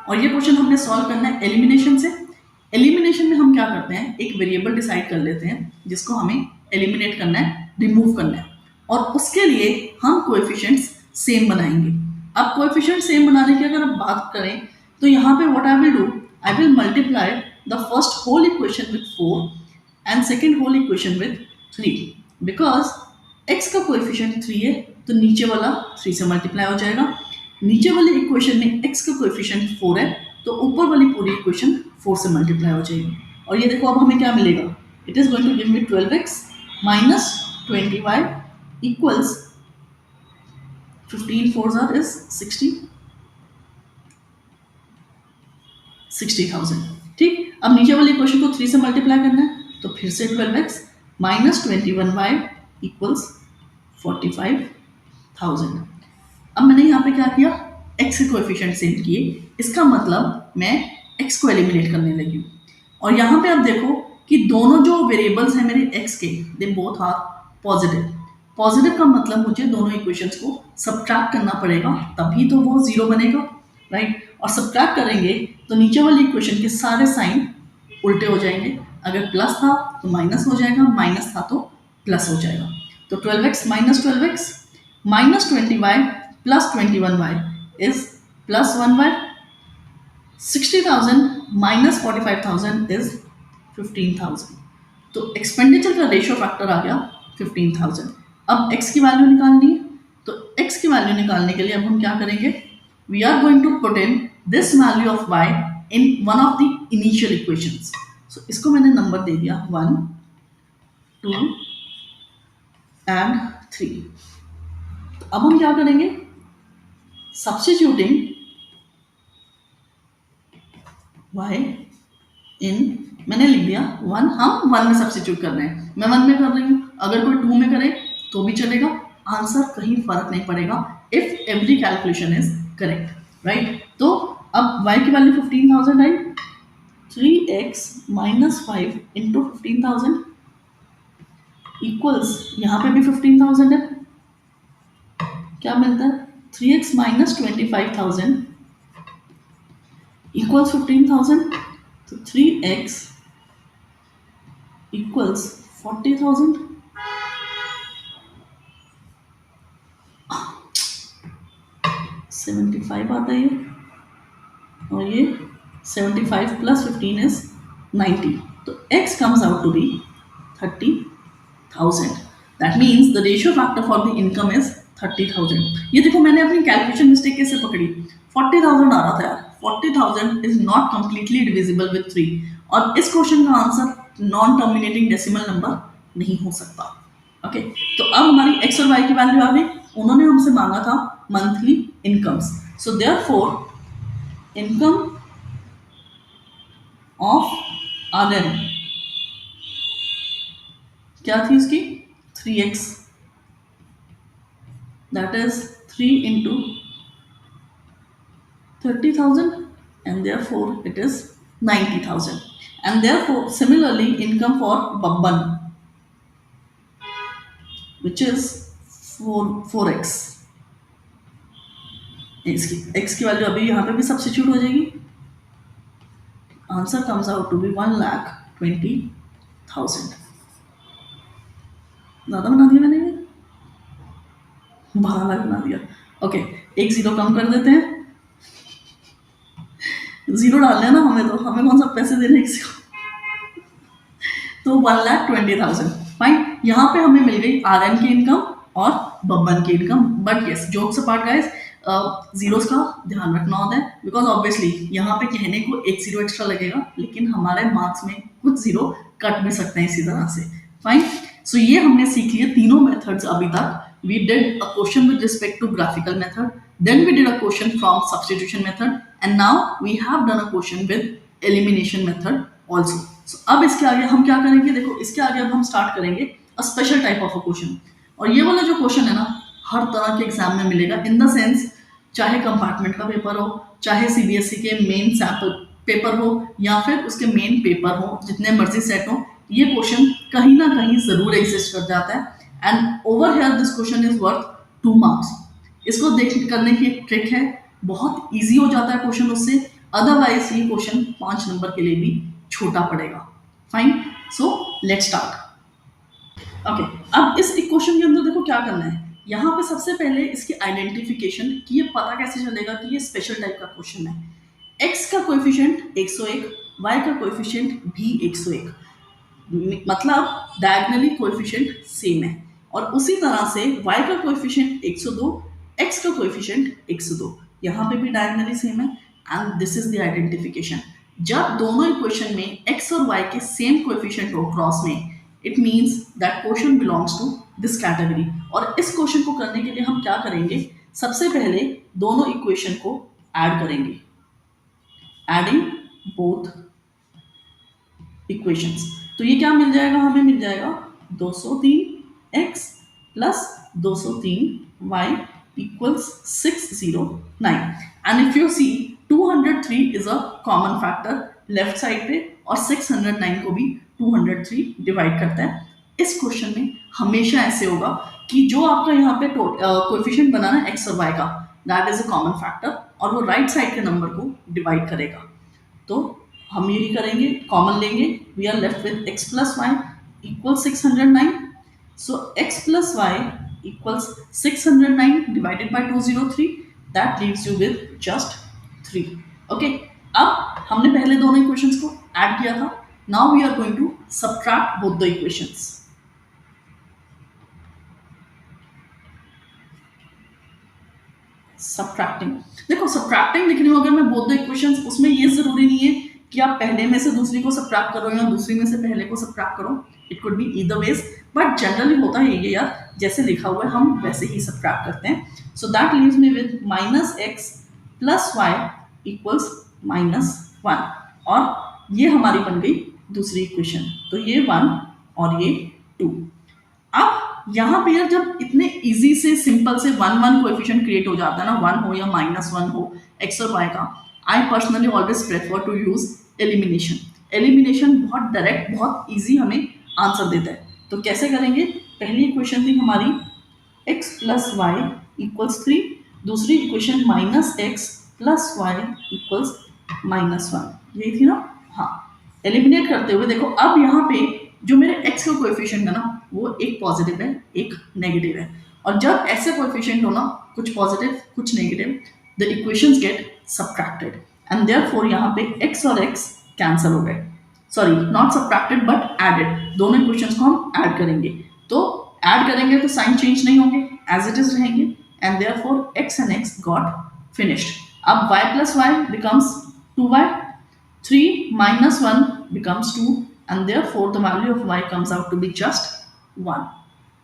A: और ये क्वेश्चन हमने सॉल्व करना है एलिमिनेशन से। एलिमिनेशन में हम क्या करते हैं, एक वेरिएबल डिसाइड कर लेते हैं जिसको हमें एलिमिनेट करना है, रिमूव करना है, और उसके लिए हम कोएफिशिएंट्स सेम बनाएंगे। अब कोएफिशिएंट सेम बनाने की अगर हम बात करें तो यहाँ पे what I will do, I will multiply the first whole equation with 4 and second whole equation with 3, because x का कोएफिशिएंट 3 है तो नीचे वाला 3 से मल्टीप्लाई हो जाएगा, नीचे वाली इक्वेशन में x का कोएफिशिएंट 4 है तो ऊपर वाली पूरी इक्वेशन 4 से मल्टीप्लाई हो जाएगी। और ये देखो अब हमें क्या मिलेगा, it is going to give me 12x minus 20y equals 15 4 is 60,000। ठीक, अब नीचे वाली इक्वेशन को 3 से मल्टीप्लाई करना है तो फिर से 12x माइनस 21y इक्वल्स 45,000। अब मैंने यहाँ पे क्या किया, x के कोएफिशिएंट सेम किए, इसका मतलब मैं x को एलिमिनेट करने लगी हूँ। और यहाँ पे आप देखो कि दोनों जो वेरिएबल्स हैं मेरे x के, they both are positive. Positive का मतलब मुझे दोनों इक्वेशंस को सब्ट्रैक्ट करना पड़ेगा तभी तो वो जीरो बनेगा, राइट। और सब्ट्रैक्ट करेंगे तो नीचे वाली इक्वेशन के सारे साइन उल्टे हो जाएंगे, अगर प्लस था तो माइनस हो जाएगा, माइनस था तो प्लस हो जाएगा। तो 12x minus 12x minus 20y plus 21y is plus 1y, 60,000 minus 45,000 is 15,000। तो एक्सपेंडिचर का रेशियो फैक्टर आ गया 15,000। अब x की वैल्यू निकालनी है, तो x की वैल्यू निकालने के लिए अब हम क्या करेंगे, we are going to put in this value of y in one of the initial equations. So इसको मैंने नंबर दे दिया 1 2 एंड 3। तो अब हम क्या करेंगे, सब्स्टिट्यूटिंग y इन, मैंने लिख दिया 1, हम 1 में सब्स्टिट्यूट कर रहे हैं, मैं 1 में कर रही हूँ, अगर कोई 2 में करे तो भी चलेगा, आंसर कहीं फर्क नहीं पड़ेगा if every calculation is correct, right. तो अब y की वैल्यू 15,000 आई, 3x माइनस 5 इंटू 15,000 इक्वल्स, यहाँ पे भी 15,000 है, क्या मिलता है 3x माइनस 25,000 इक्वल्स 15,000। तो 3x इक्वल्स 40,000, 75 आता है ये, और ये 75 प्लस 15 इज 90. तो x comes out to be 30,000. That means the ratio factor for the income is 30,000. ये देखो मैंने अपनी कैलकुलेशन मिस्टेक कैसे पकड़ी, 40,000 आ रहा था यार. 40,000 is not completely divisible with 3, और इस क्वेश्चन का answer non terminating decimal number नहीं हो सकता. ओके, तो अब हमारी x और y की वैल्यू आ गई. उन्होंने हमसे मांगा था monthly incomes. So therefore income of Aryan क्या थी इसकी, 3x, that is 3 into 30,000, and therefore it is 90,000. And therefore similarly income for Babban, which is 4x. x की वैल्यू अभी यहाँ पे भी सब्स्टिट्यूट हो जाएगी. Answer comes out to be 1,20,000. ज़्यादा बना दिया मैंने, 12 लाख बना दिया. ओके, एक जीरो कम कर देते हैं. जीरो डालने ना हमें, तो हमें कौन सा पैसे देने किसी को. तो 1,20,000. फाइन, यहाँ पे हमें मिल गई आर्यन की इनकम और बब्बन की income. But yes, jokes apart guys, zeros का ध्यान रखना होता है, बिकॉज ऑब्वियसली यहाँ पे कहने को एक जीरो एक्स्ट्रा लगेगा, लेकिन हमारे मार्क्स में कुछ जीरो कट भी सकते हैं इसी तरह से. फाइन, सो ये हमने सीख लिए तीनों मेथड्स अभी तक. We did a question with respect to graphical method, then we did a question from substitution method, and now we have done a question with elimination method also. So अब इसके आगे हम क्या करेंगे, देखो इसके आगे अब हम स्टार्ट करेंगे a special type of a question. और ये वाला जो क्वेश्चन है ना, हर तरह के एग्जाम में मिलेगा, इन द सेंस चाहे कंपार्टमेंट का पेपर हो, चाहे सीबीएसई के मेन सैम्पल पेपर हो, या फिर उसके मेन पेपर हो, जितने मर्जी सेट हो, ये क्वेश्चन कहीं ना कहीं जरूर एग्जिस्ट कर जाता है. And over here this question is worth 2 marks. इसको देख करने की एक ट्रिक है, बहुत इजी हो जाता है क्वेश्चन उससे. अदरवाइज ये क्वेश्चन 5 नंबर के लिए भी छोटा पड़ेगा. Fine, so let's start. Okay, अब इस क्वेश्चन के अंदर देखो क्या करना है. यहाँ पे सबसे पहले इसकी आइडेंटिफिकेशन, कि ये पता कैसे चलेगा कि ये स्पेशल टाइप का क्वेश्चन है. x का कोएफिशिएंट 101, y का कोएफिशिएंट भी 101, मतलब डायगोनली कोएफिशिएंट सेम है. और उसी तरह से y का कोएफिशिएंट 102, x का कोएफिशिएंट 102, यहाँ पे भी डायगोनली सेम है. And this is the identification. जब दोनों इक्वेशन में x और y के सेम कोएफिशिएंट हो क्रॉस में, it means that question belongs to this category. और इस क्वेश्चन को करने के लिए हम क्या करेंगे, सबसे पहले दोनों इक्वेशन को ऐड करेंगे. एडिंग बोथ इक्वेशंस, तो ये क्या मिल जाएगा, हमें मिल जाएगा 203x plus 203y equals 609. And if you see 203 is a common factor left side पे, और 609 को भी 203 डिवाइड करता है. इस क्वेश्चन में हमेशा ऐसे होगा कि जो आपका यहाँ पे कोएफिशिएंट बना ना x और y का, that is a common factor, और वो राइट साइड के नंबर को डिवाइड करेगा. तो हम यही करेंगे, कॉमन लेंगे. We are left with x plus y equal 609. So x plus y equals 609 divided by 203, that leaves you with just 3. Okay, अब हमने पहले दोनों इक्वेशंस को ऐड किया था. Now we are going to subtract both the equations. Subtracting, देखो subtracting लिखनी हो अगर मैं बोथ द इक्वेशंस, उसमें ये जरूरी नहीं है कि आप पहले में से दूसरी को सबट्रैक्ट करो या दूसरी में से पहले को सबट्रैक्ट करो. It could be either ways, but generally होता है ये यार, जैसे लिखा हुआ है हम वैसे ही सबट्रैक्ट करते हैं. So that leaves me with -x plus y equals -1, और ये हमारी बन गई दूसरी इक्वेशन. तो ये 1 और ये 2. अब यहाँ पे यार जब इतने इजी से सिंपल से 1 कोएफिशिएंट क्रिएट हो जाता है ना, 1 हो या -1 हो x और y का, I personally always prefer to use elimination. Elimination बहुत डायरेक्ट, बहुत इजी हमें आंसर देता है. तो कैसे करेंगे, पहली इक्वेशन थी हमारी x प्लस वाई इक्वल्स 3, दूसरी equation -x plus y equals -1, यही थी ना. हाँ, एलिमिनेट करते हुए देखो अब यहाँ पे जो मेरे x का कोएफिशिएंट है ना वो एक पॉजिटिव है एक नेगेटिव है, और जब ऐसे कोएफिशिएंट हो ना कुछ पॉजिटिव कुछ negative, the equations get subtracted and therefore यहाँ पे x और x कैंसिल हो गए, sorry not subtracted but added, दोनों इक्वेशंस को हम ऐड करेंगे, तो ऐड करेंगे तो साइन चेंज नहीं होंगे, एज इट इज रहेंगे, and therefore x and x got finished. अब y plus y becomes 2y, 3 minus 1 becomes 2, and therefore the value of y comes out to be just 1।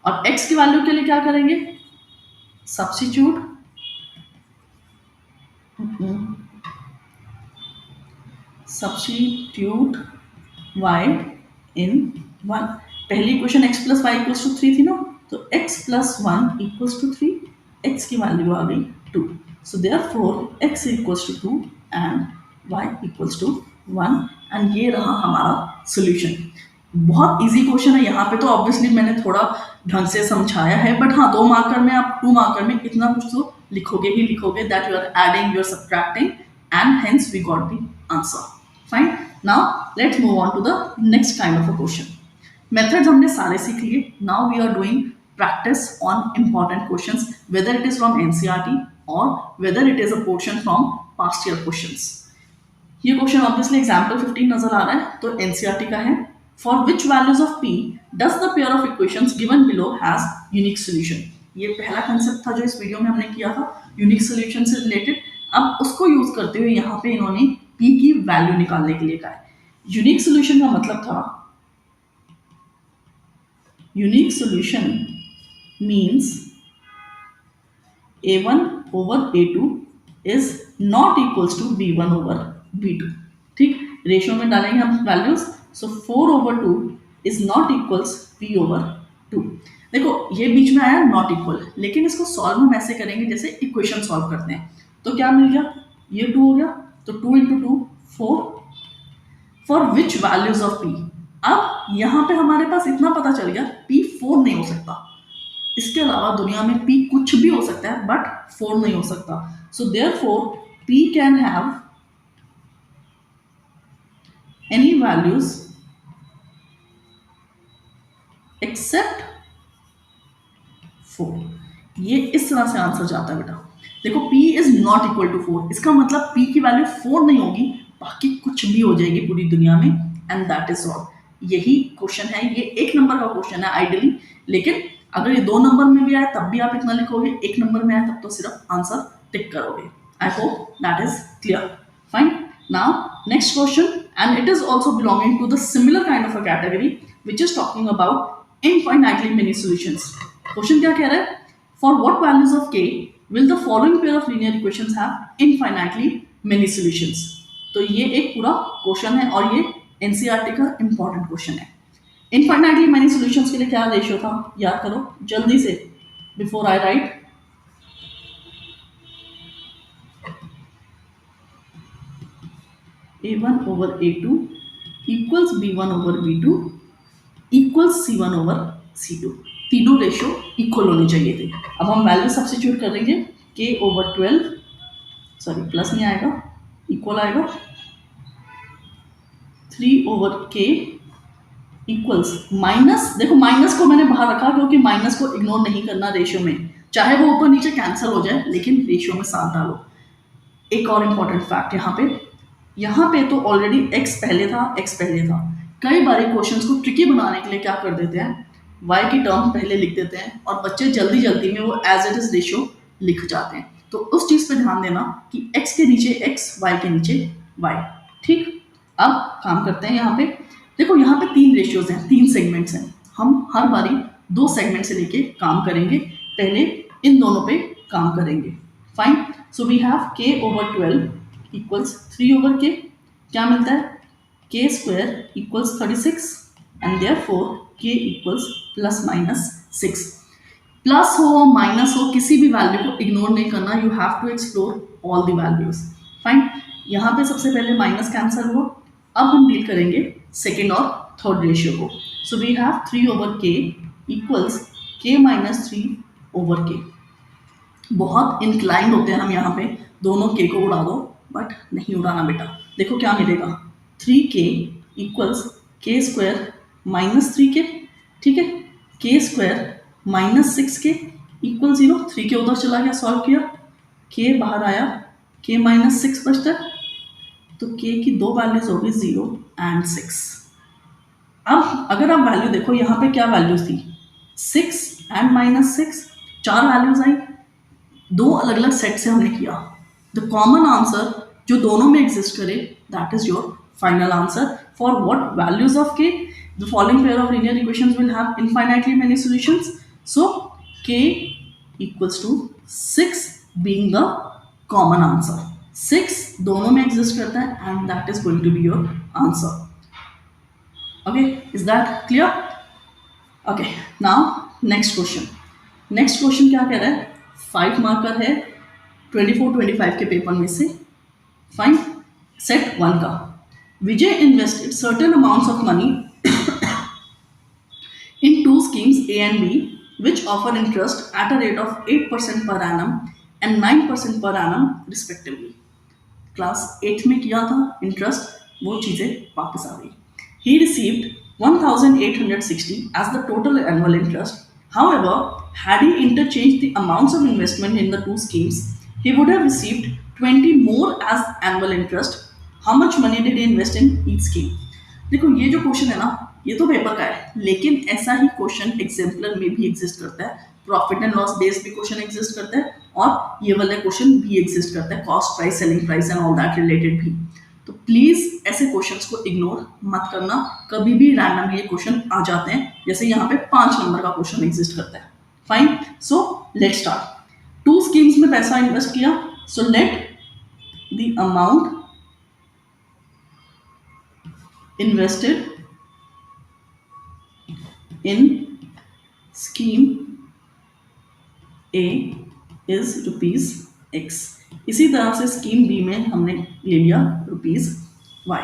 A: और x की value के लिए क्या करेंगे, सब्स्टिट्यूट y in 1। पहली equation x plus y equals to 3 थी ना, तो x plus 1 equals to 3, x की वैल्यू आ गई 2, so therefore x equals to 2 and y equals to 1, and ये रहा हमारा सोल्यूशन। बहुत इजी क्वेश्चन है, यहाँ पे तो ऑब्वियसली मैंने थोड़ा ढंग से समझाया है, बट हाँ 2 मार्कर में आप 2 मार्कर में इतना कुछ तो लिखोगे ही लिखोगे, that you are adding you are subtracting and hence we got the answer. Fine, now let's move on to the next kind of a question. Methods हमने सारे सीख लिए, now we are doing practice on important questions, whether it is from NCERT or whether it is a portion from past year questions। ये question obviously example 15 नजर आ रहा है, तो NCERT का है। For which values of p does the pair of equations given below has unique solution। ये पहला concept था जो इस वीडियो में हमने किया था, यूनिक सोल्यूशन से रिलेटेड। अब उसको यूज करते हुए यहाँ पे इन्होंने p की वैल्यू निकालने के लिए कहा है। यूनिक सोल्यूशन का मतलब था, unique solution means a1 over a2 is not equals to b1 over b2। ठीक, रेशियो में डालेंगे हम values, so 4 over 2 is not equals p over 2। देखो ये बीच में आया नॉट इक्वल, लेकिन इसको सॉल्व हम ऐसे करेंगे जैसे इक्वेशन सॉल्व करते हैं, तो क्या मिल गया, ये 2 हो गया, तो 2 into 2 4। For which values of p, अब यहाँ पे हमारे पास इतना पता चल गया p 4 नहीं हो सकता, इसके अलावा दुनिया में p कुछ भी हो सकता है बट 4 नहीं हो सकता, so therefore p can have any values except 4। ये इस तरह से आंसर जाता है बेटा। देखो p is not equal to 4, इसका मतलब p की वैल्यू 4 नहीं होगी, बाकी कुछ भी हो जाएगी पूरी दुनिया में, एंड दैट इज ऑल। यही क्वेश्चन है, ये 1 नंबर का क्वेश्चन है आइडियली, लेकिन अगर ये 2 नंबर में भी आए तब भी आप इतना लिखोगे, 1 नंबर में आए तब तो सिर्फ आंसर टिक करोगे। I hope that is clear. Fine, now next question, and it is also belonging to the similar kind of a category which is talking about infinitely many solutions. Question क्या कह रहा है, for what values of k will the following pair of linear equations have infinitely many solutions. तो ये एक पूरा question है और ये एनसीईआरटी का इंपॉर्टेंट क्वेश्चन है। इनफाइनाइटली मेनी सॉल्यूशंस के लिए क्या रेशियो था, याद करो जल्दी से before I right. a1 over a2 equals b1 over b2 equals c1 over c2। तीनों रेशियो इक्वल होने चाहिए थे। अब हम वैल्यू सब्स्टिट्यूट करेंगे, k over 12, सॉरी प्लस नहीं आएगा, इक्वल आएगा, 3 over k इक्वल्स माइनस, देखो माइनस को मैंने बाहर रखा क्योंकि माइनस को इग्नोर नहीं करना रेशियो में, चाहे वो ऊपर नीचे कैंसिल हो जाए लेकिन रेशियो में साथ डालो। एक और इम्पॉर्टेंट फैक्ट यहाँ पे तो ऑलरेडी x पहले था। कई बार क्वेश्चंस को ट्रिकी बनाने के लिए क्या कर देते हैं, y की टर्म पहले लिख देते हैं और बच्चे जल्दी जल्दी में वो एज इट इज रेशियो लिख जाते हैं, तो उस चीज़ पे ध्यान देना कि x के नीचे x, y के नीचे y। ठीक, अब काम करते हैं। यहाँ पे देखो, यहाँ पे 3 रेशियोज हैं, 3 सेगमेंट्स हैं, हम हर बारी 2 सेगमेंट से लेके काम करेंगे, पहले इन दोनों पे काम करेंगे। Fine, so we have k over 12 equals 3 over k, क्या मिलता है, k square equals 36 and therefore k equals plus minus 6। Plus हो माइनस हो किसी भी वैल्यू को इग्नोर नहीं करना, you have to explore all the values. Fine, यहाँ पे सबसे पहले माइनस कैंसिल हुआ, अब हम डील करेंगे सेकेंड और थर्ड रेशियो को। So we have 3 over k equals k minus 3 over k। बहुत इंक्लाइंड होते हैं हम यहाँ पे, दोनों k को उड़ा दो, बट नहीं उड़ाना बेटा। देखो क्या मिलेगा, 3k इक्वल्स k स्क्वायर -3 के, ठीक है, के स्क्वायर -6 के इक्वल 0, 3 के उधर चला गया, सॉल्व किया, के बाहर आया, के -6 बचता है, तो के की दो वैल्यूज होगी 0 एंड 6। अब अगर आप वैल्यू देखो यहाँ पे क्या वैल्यूज थी, 6 एंड -6, चार वैल्यूज आई, दो अलग अलग सेट से हमने किया। द कॉमन आंसर जो दोनों में एग्जिस्ट करे that is your final answer for what values of K the following pair of linear equations will have infinitely many solutions. So K equals to 6 being the common answer, 6 दोनों में exist करता है and that is going to be your answer. Okay, is that clear? Okay, now next question. Next question क्या कह रहा है, 5 marker है 24-25 के पेपर में से। फाइन, सेट 1 का, Vijay invested certain amounts of money in two schemes A and B which offer interest at a rate of 8% per annum and 9% per annum respectively. Class 8 में किया था इंटरेस्ट, वो चीज़ें वापस आ गई। He received 1,860 as the total annual interest. However, had he interchanged the amounts of investment in the two schemes, he would have received 20 more as annual interest. How much money did he invest in each scheme? देखो ये जो question है ना, ये तो paper का है, लेकिन ऐसा ही क्वेश्चन एग्जाम्पलर में भी एग्जिस्ट करता है, प्रॉफिट एंड लॉस बेस्ड भी क्वेश्चन एग्जिस्ट करता है, और ये वाला क्वेश्चन भी एग्जिस्ट करता है, cost price, selling price and all that related भी। तो प्लीज ऐसे क्वेश्चंस को इग्नोर मत करना, कभी भी रैंडमली ये क्वेश्चन आ जाते हैं, जैसे यहाँ पे 5 नंबर का क्वेश्चन एग्जिस्ट करता है। Fine, so let start. 2 schemes में पैसा इन्वेस्ट किया, so let the amount invested in scheme A is ₹X। इसी तरह से स्कीम बी में हमने ले लिया ₹Y।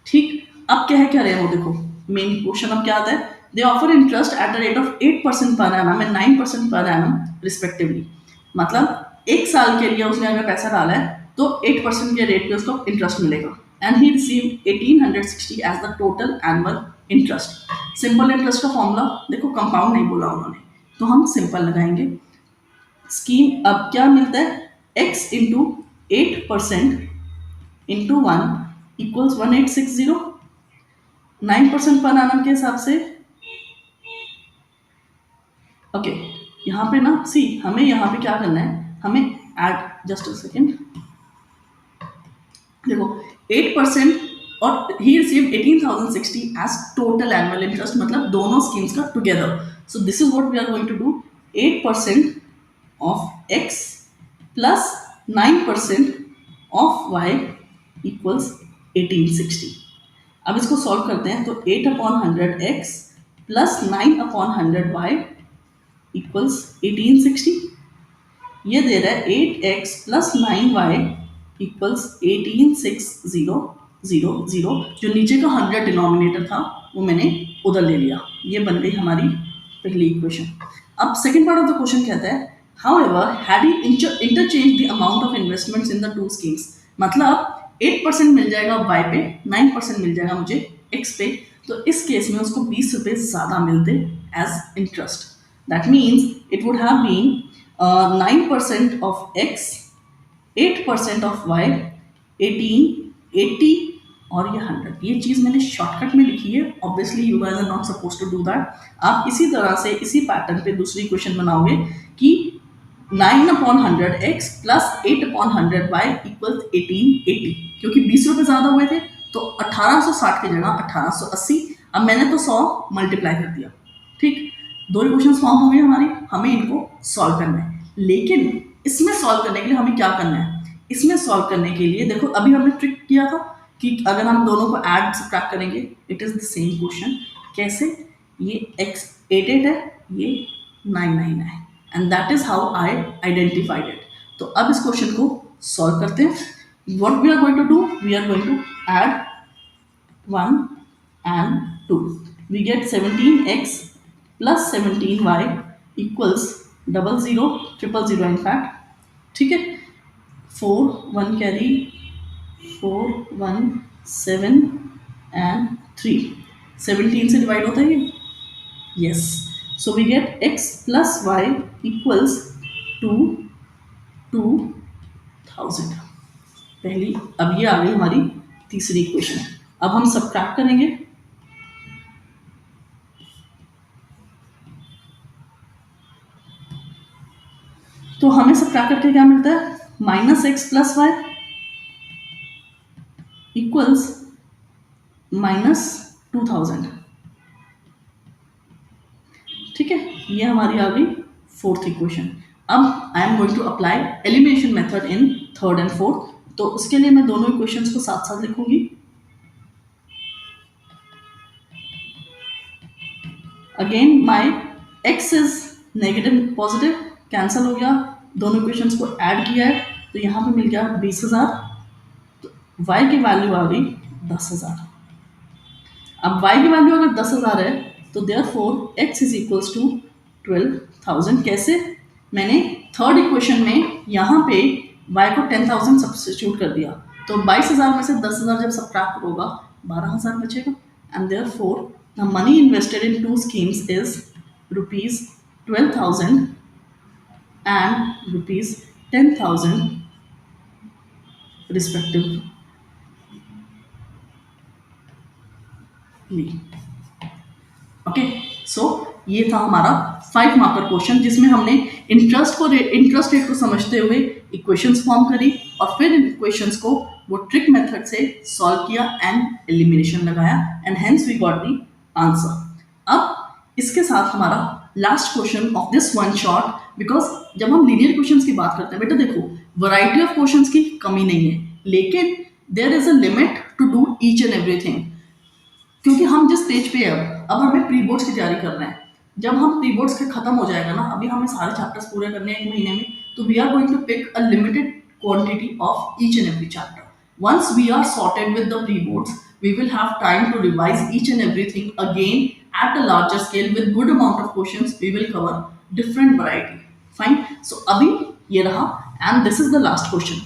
A: ठीक, अब क्या रहे हो, देखो मेन क्वेश्चन अब क्या आता है, दे offer interest at the rate of 8% per annum and 9% per annum respectively. मतलब 1 साल के लिए उसने अगर पैसा डाला है तो 8% के रेट पे उसको इंटरेस्ट मिलेगा, and he received 1860 as the total annual interest. Simple interest का फॉर्मूला देखो, कंपाउंड नहीं बोला उन्होंने, तो हम सिंपल लगाएंगे। स्कीम अब क्या मिलता है, x into 8% into 1 equals 1860, 9% per annum के हिसाब से। ओके, यहाँ पे ना सी हमें यहाँ पे क्या करना है, हमें ऐड, जस्ट अ सेकेंड, देखो 8% और he received 18,060 as total annual interest, मतलब दोनों स्कीम्स का together. So this is what we are going to do, 8% of x plus 9% of y equals 1860। अब इसको सॉल्व करते हैं, तो 8/100x plus 9/100y equals 1860। ये दे रहा है 8x plus 9y equals 186000। जो नीचे का 100 डिनोमिनेटर था वो मैंने उधर ले लिया, ये बन गई हमारी पहली इक्वेशन। अब second part of the question कहता है, however had he interchanged the amount of investments in the two schemes, मतलब 8% मिल जाएगा y पे, 9% मिल जाएगा मुझे x पे, तो इस केस में उसको 20 रुपये ज़्यादा मिलते as interest. That means it would have been 9% of x, 8% of y, 18, 80 और ये 100। ये चीज़ मैंने शॉर्टकट में लिखी है, obviously you guys are not suppose to do that. आप इसी तरह से इसी पैटर्न पे दूसरी क्वेश्चन बनाओगे कि 9/100x plus 8/100y equals 1880, क्योंकि 20 रुपये ज़्यादा हुए थे तो 1860 की जगह 1880। अब मैंने तो 100 मल्टीप्लाई कर दिया। ठीक, 2 इक्वेशन फॉर्म हो गई हमारी, हमें इनको सॉल्व करना है। लेकिन इसमें सॉल्व करने के लिए हमें क्या करना है, इसमें सॉल्व करने के लिए देखो अभी हमने ट्रिक किया था कि अगर हम दोनों को ऐड सब्ट्रैक्ट करेंगे it is the same question. कैसे, ये x 88 है, ये 999 है, and that is how I identified it. तो अब इस क्वेश्चन को सॉल्व करते हैं। What we are going to do, we are going to add 1 and 2, we get 17x plus 17y equals 0000 in fact। ठीक है, 4 1 कैरी, 4 1 7 and 3 17 से divide होता है ये, yes. So we get x plus y equals to 2000। पहली, अब ये आ गई हमारी तीसरी इक्वेशन। अब हम सबट्रैक्ट करेंगे, तो हमें सबट्रैक्ट करके क्या मिलता है, minus x plus y equals minus 2000। ठीक है, ये हमारी आ गई फोर्थ इक्वेशन। अब I am going to apply elimination method in third and fourth, तो उसके लिए मैं दोनों इक्वेशंस को साथ साथ लिखूंगी। Again my x is negative positive, cancel हो गया, दोनों इक्वेशंस को ऐड किया है तो यहाँ पे मिल गया 20,000, तो y की वैल्यू आ गई 10,000। अब y की वैल्यू अगर 10,000 है तो therefore x is equals to 12,000। कैसे, मैंने थर्ड इक्वेशन में यहाँ पे y को 10,000 सब्स्टिट्यूट कर दिया, तो 22,000 में से 10,000 जब सबट्रैक्ट होगा 12,000 बचेगा, and therefore the money invested in two schemes is rupees 12,000 and rupees 10,000 respectively। Okay, so ये था हमारा 5 मार्कर क्वेश्चन, जिसमें हमने इंटरेस्ट रेट को समझते हुए इक्वेशंस फॉर्म करी और फिर इन इक्वेशंस को वो ट्रिक मेथड से सॉल्व किया एंड एलिमिनेशन लगाया, and hence we got the answer. अब इसके साथ हमारा last question of this one shot, because जब हम लीनियर क्वेश्चंस की बात करते हैं बेटा, देखो वैरायटी ऑफ क्वेश्चंस की कमी नहीं है, लेकिन there is a limit to do each and everything. क्योंकि हम जिस स्टेज पे हैं, अब हमें प्री बोर्ड्स की तैयारी कर रहे हैं, जब हम प्री बोर्ड्स के खत्म हो जाएगा ना, अभी हमें सारे चैप्टर्स पूरे करने हैं 1 महीने में, तो we are going to pick a limited quantity of each and every chapter. Once we are sorted with the pre boards, we will have time to revise each and everything again at a larger scale with good amount of questions. We will cover different variety. Fine. So अभी ये रहा, and this is the last question.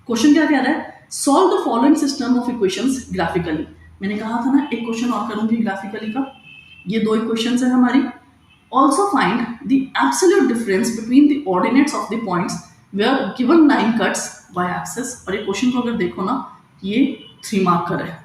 A: Question क्या कह रहा है? Solve the following system of equations graphically. मैंने कहा था ना एक क्वेश्चन और करूंगी ग्राफिकली का। ये 2 इक्वेशंस है हमारी। Also find the absolute difference between the ordinates of the points where given line cuts y-axis। और ये क्वेश्चन को अगर देखो ना, ये 3 मार्कर है।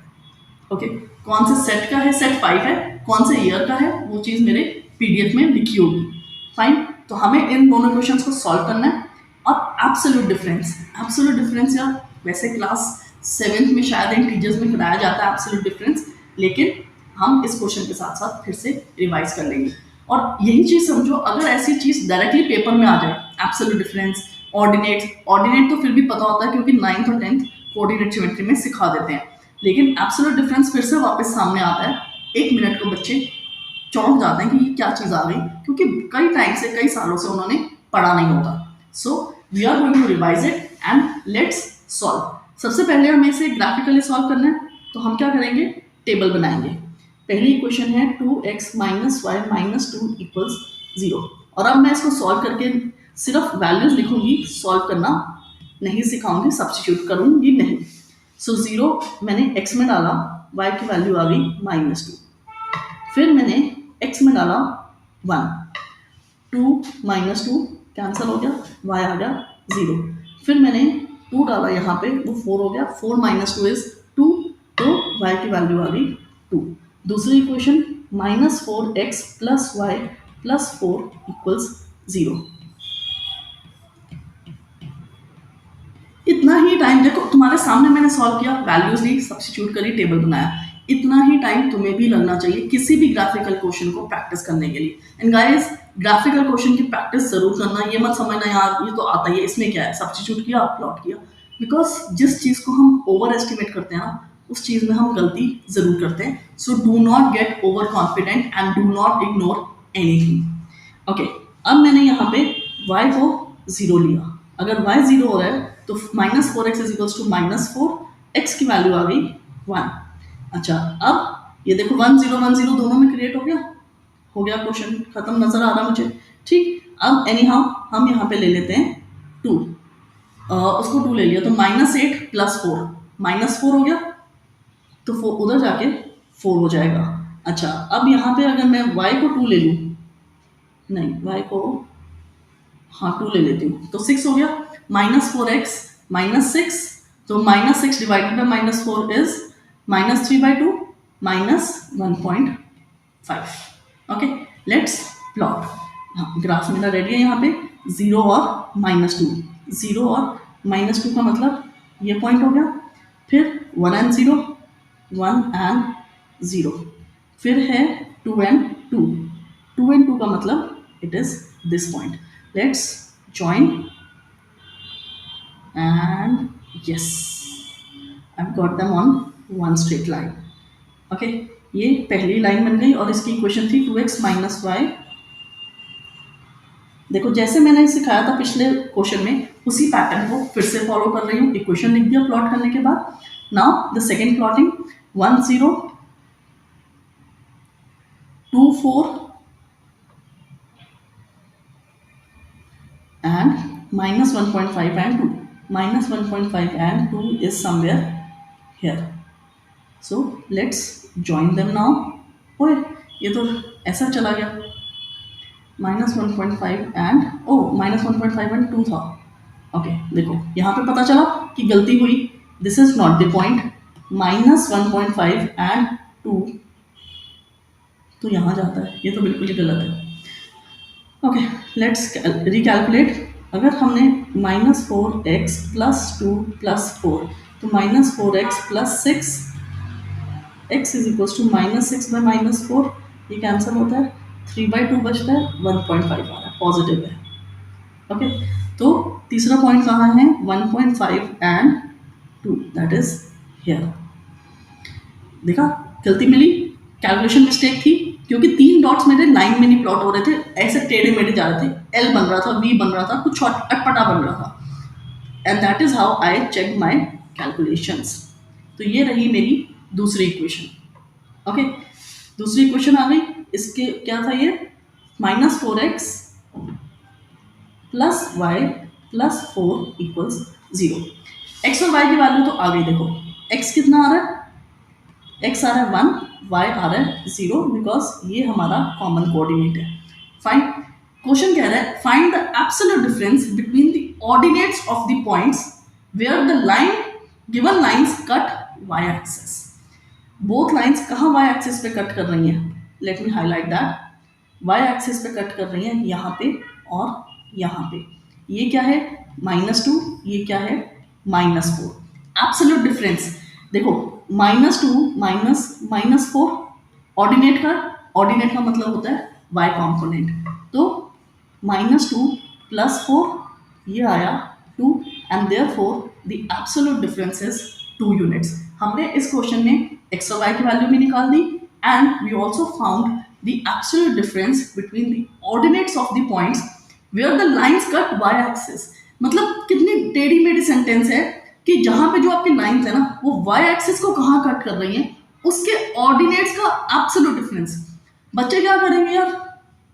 A: ओके, कौन से सेट का है, सेट 5 है, कौन से ईयर का है, वो चीज़ मेरे पीडीएफ में लिखी होगी। फाइन, तो हमें इन दोनों क्वेश्चंस को सॉल्व करना है। और एब्सोल्यूट डिफरेंस यार वैसे क्लास 7th में शायद इंटीजर्स में कराया जाता है एब्सोल्यूट डिफरेंस, लेकिन हम इस क्वेश्चन के साथ साथ फिर से रिवाइज कर लेंगे। और यही चीज़ समझो, अगर ऐसी चीज़ डायरेक्टली पेपर में आ जाए, एब्सोल्यूट डिफरेंस, ऑर्डिनेट तो फिर भी पता होता है क्योंकि 9th और 10th कोऑर्डिनेट ज्योमेट्री में सिखा देते हैं, लेकिन एब्सोल्यूट डिफरेंस फिर से वापस सामने आता है, 1 मिनट को बच्चे चौंक जाते हैं कि ये क्या चीज़ आ गई, क्योंकि कई टाइम से, कई सालों से उन्होंने पढ़ा नहीं होता। So we are going to revise it and let's solve. सबसे पहले हमें इसे ग्राफिकली सॉल्व करना है, तो हम क्या करेंगे, टेबल बनाएंगे। पहली इक्वेशन है 2x minus y minus 2 equals 0, और अब मैं इसको सॉल्व करके सिर्फ वैल्यूज लिखूंगी, सॉल्व करना नहीं सिखाऊंगी, सब्स्टिट्यूट करूंगी नहीं। सो 0 मैंने x में डाला, y की वैल्यू आ गई -2, फिर मैंने x में डाला 1, 2 -2 कैंसिल हो गया, y आ गया 0, फिर मैंने 2 डाला यहाँ पे, वो 4 हो गया, 4 - 2 इज 2, तो y की वैल्यू आ गई 2। दूसरी equation -4x plus y plus 4 equals 0। इतना ही टाइम, देखो तुम्हारे सामने मैंने सॉल्व किया, वैल्यूज ली, सब्स्टिट्यूट करी, टेबल बनाया, इतना ही टाइम तुम्हें भी लगना चाहिए किसी भी ग्राफिकल क्वेश्चन को प्रैक्टिस करने के लिए। एंड गाइस, ग्राफिकल क्वेश्चन की प्रैक्टिस जरूर करना, ये मत समझना यार ये तो आता ही है, इसमें क्या है, सब्स्टिट्यूट किया, प्लॉट किया, बिकॉज जिस चीज़ को हम ओवर एस्टिमेट करते हैं ना, उस चीज़ में हम गलती जरूर करते हैं। So do not get over confident and do not ignore anything. Okay, अब मैंने यहाँ पे y को 0 लिया, अगर y 0 हो रहा है तो -4x is equals to -4, x की वैल्यू आ गई 1। अच्छा, अब ये देखो 1 0 1 0 दोनों में क्रिएट हो गया क्वेश्चन खत्म, नजर आ रहा मुझे। ठीक, अब एनी हाउ हम यहाँ पे ले लेते हैं 2, उसको 2 ले लिया, तो -8 + 4 -4 हो गया, तो 4 उधर जाके 4 हो जाएगा, अच्छा, अब यहाँ पे अगर मैं y को 2 ले लूँ, नहीं y को हाँ 2 ले लेती हूँ तो 6 हो गया, -4x -6, तो -6 divided by -4 is -3/2 -1.5. Okay, let's plot. हाँ, ग्राफ मेरा रेडी है. यहाँ पे 0 और -2, 0 और -2 का मतलब ये पॉइंट हो गया. फिर 1 and 0, 1 and 0, फिर है 2 and 2, 2 and 2 का मतलब it is this point. Let's join and yes, I've got them on one straight line. Okay, ये पहली लाइन बन गई और इसकी इक्वेशन थी 2x माइनस वाई. देखो जैसे मैंने सिखाया था पिछले क्वेश्चन में, उसी पैटर्न को फिर से फॉलो कर रही हूँ. इक्वेशन लिख दिया प्लॉट करने के बाद. Now the second plotting 1 0 2 4 and -1.5 and 2. -1.5 and 2 is somewhere here. So let's join them now. ओए ये तो ऐसा चला गया. -1.5 and -1.5 and 2 था. ओके देखो यहाँ पे पता चला कि गलती हुई. This is not the point. -1.5 and 2 तो यहाँ जाता है, ये तो बिल्कुल ही गलत है. Okay let's recalculate. अगर हमने -4x + 2 + 4, तो -4x + 6, x is equal to -6/-4, ये कैंसिल होता है. 3/2 बचता है, 1.5 आ रहा है, पॉजिटिव है. ओके तो तीसरा पॉइंट कहाँ है? 1.5 and 2, दैट इज हियर. देखा गलती मिली, कैलकुलेशन मिस्टेक थी, क्योंकि 3 डॉट्स मेरे लाइन में नहीं प्लॉट हो रहे थे, ऐसे टेढ़े मेढ़े जा रहे थे. एल बन रहा था, वी बन रहा था, कुछ अटपटा बन रहा था. And that is how I check my calculations. तो ये रही मेरी दूसरी इक्वेशन. ओके दूसरी इक्वेशन आ गई. इसके क्या था ये? -4x + y + 4 = 0. x और y की वैल्यू तो आ गई. देखो x कितना आ रहा है? x आ रहा है 1, y आ रहा है 0, बिकॉज ये हमारा कॉमन कोऑर्डिनेट है. फाइन. क्वेश्चन कह रहा है find the absolute difference between the ordinates of the points where the line given lines cut y axis. Both lines कहाँ y एक्सिस पे कट कर रही हैं? Let me highlight that. y axis पे cut कर रही हैं यहाँ पे और यहाँ पे. ये क्या है? -2, ये क्या है? -4. एब्सोल्यूट डिफरेंस देखो, -2 -4 ऑर्डिनेट का मतलब होता है y कॉम्पोनेंट. तो -2 + 4 ये आया 2, and therefore the absolute difference is 2 units. हमने इस क्वेश्चन में x और y की वैल्यू भी निकाल दी, and we also found the absolute difference between the ordinates of the points where the lines cut y axis. मतलब कितनी टेढ़ी मेढ़ी सेंटेंस है कि जहां पे जो आपकी लाइंस है ना, वो y एक्सिस को कहाँ कट कर रही हैं, उसके ऑर्डिनेट्स का एब्सोल्यूट डिफरेंस. बच्चे क्या करेंगे यार?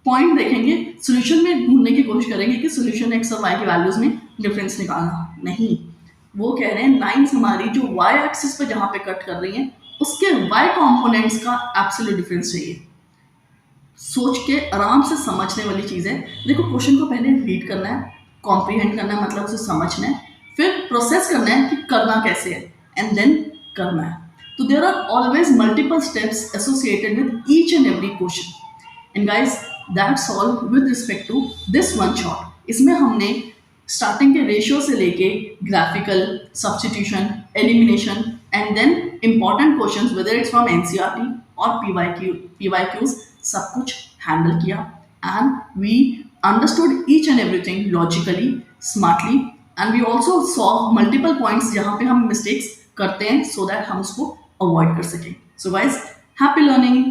A: पॉइंट देखेंगे, सॉल्यूशन में ढूंढने की कोशिश करेंगे कि सॉल्यूशन x और y की वैल्यूज में डिफरेंस निकालना. नहीं, वो कह रहे हैं लाइंस हमारी जो y एक्सिस पे जहां पे कट कर रही हैं, उसके y कंपोनेंट्स का एब्सोल्यूट डिफरेंस चाहिए. सोच के आराम से समझने वाली चीज़ है. देखो क्वेश्चन को पहले रीड करना है, कॉम्प्रीहेंड करना है, मतलब उसे समझना है, फिर प्रोसेस करना है कि करना कैसे है, एंड देन करना है. तो there are always multiple steps associated with each and every question. And guys that's all with respect to this one shot. इसमें हमने स्टार्टिंग के रेशियो से लेके graphical, substitution, elimination, and then important questions whether it's from NCERT और PYQs सब कुछ handle किया. And we understood each and everything logically, smartly, and we also solve multiple points जहाँ पे हम मिस्टेक्स करते हैं, सो दैट हम उसको अवॉइड कर सकें. So guys happy learning.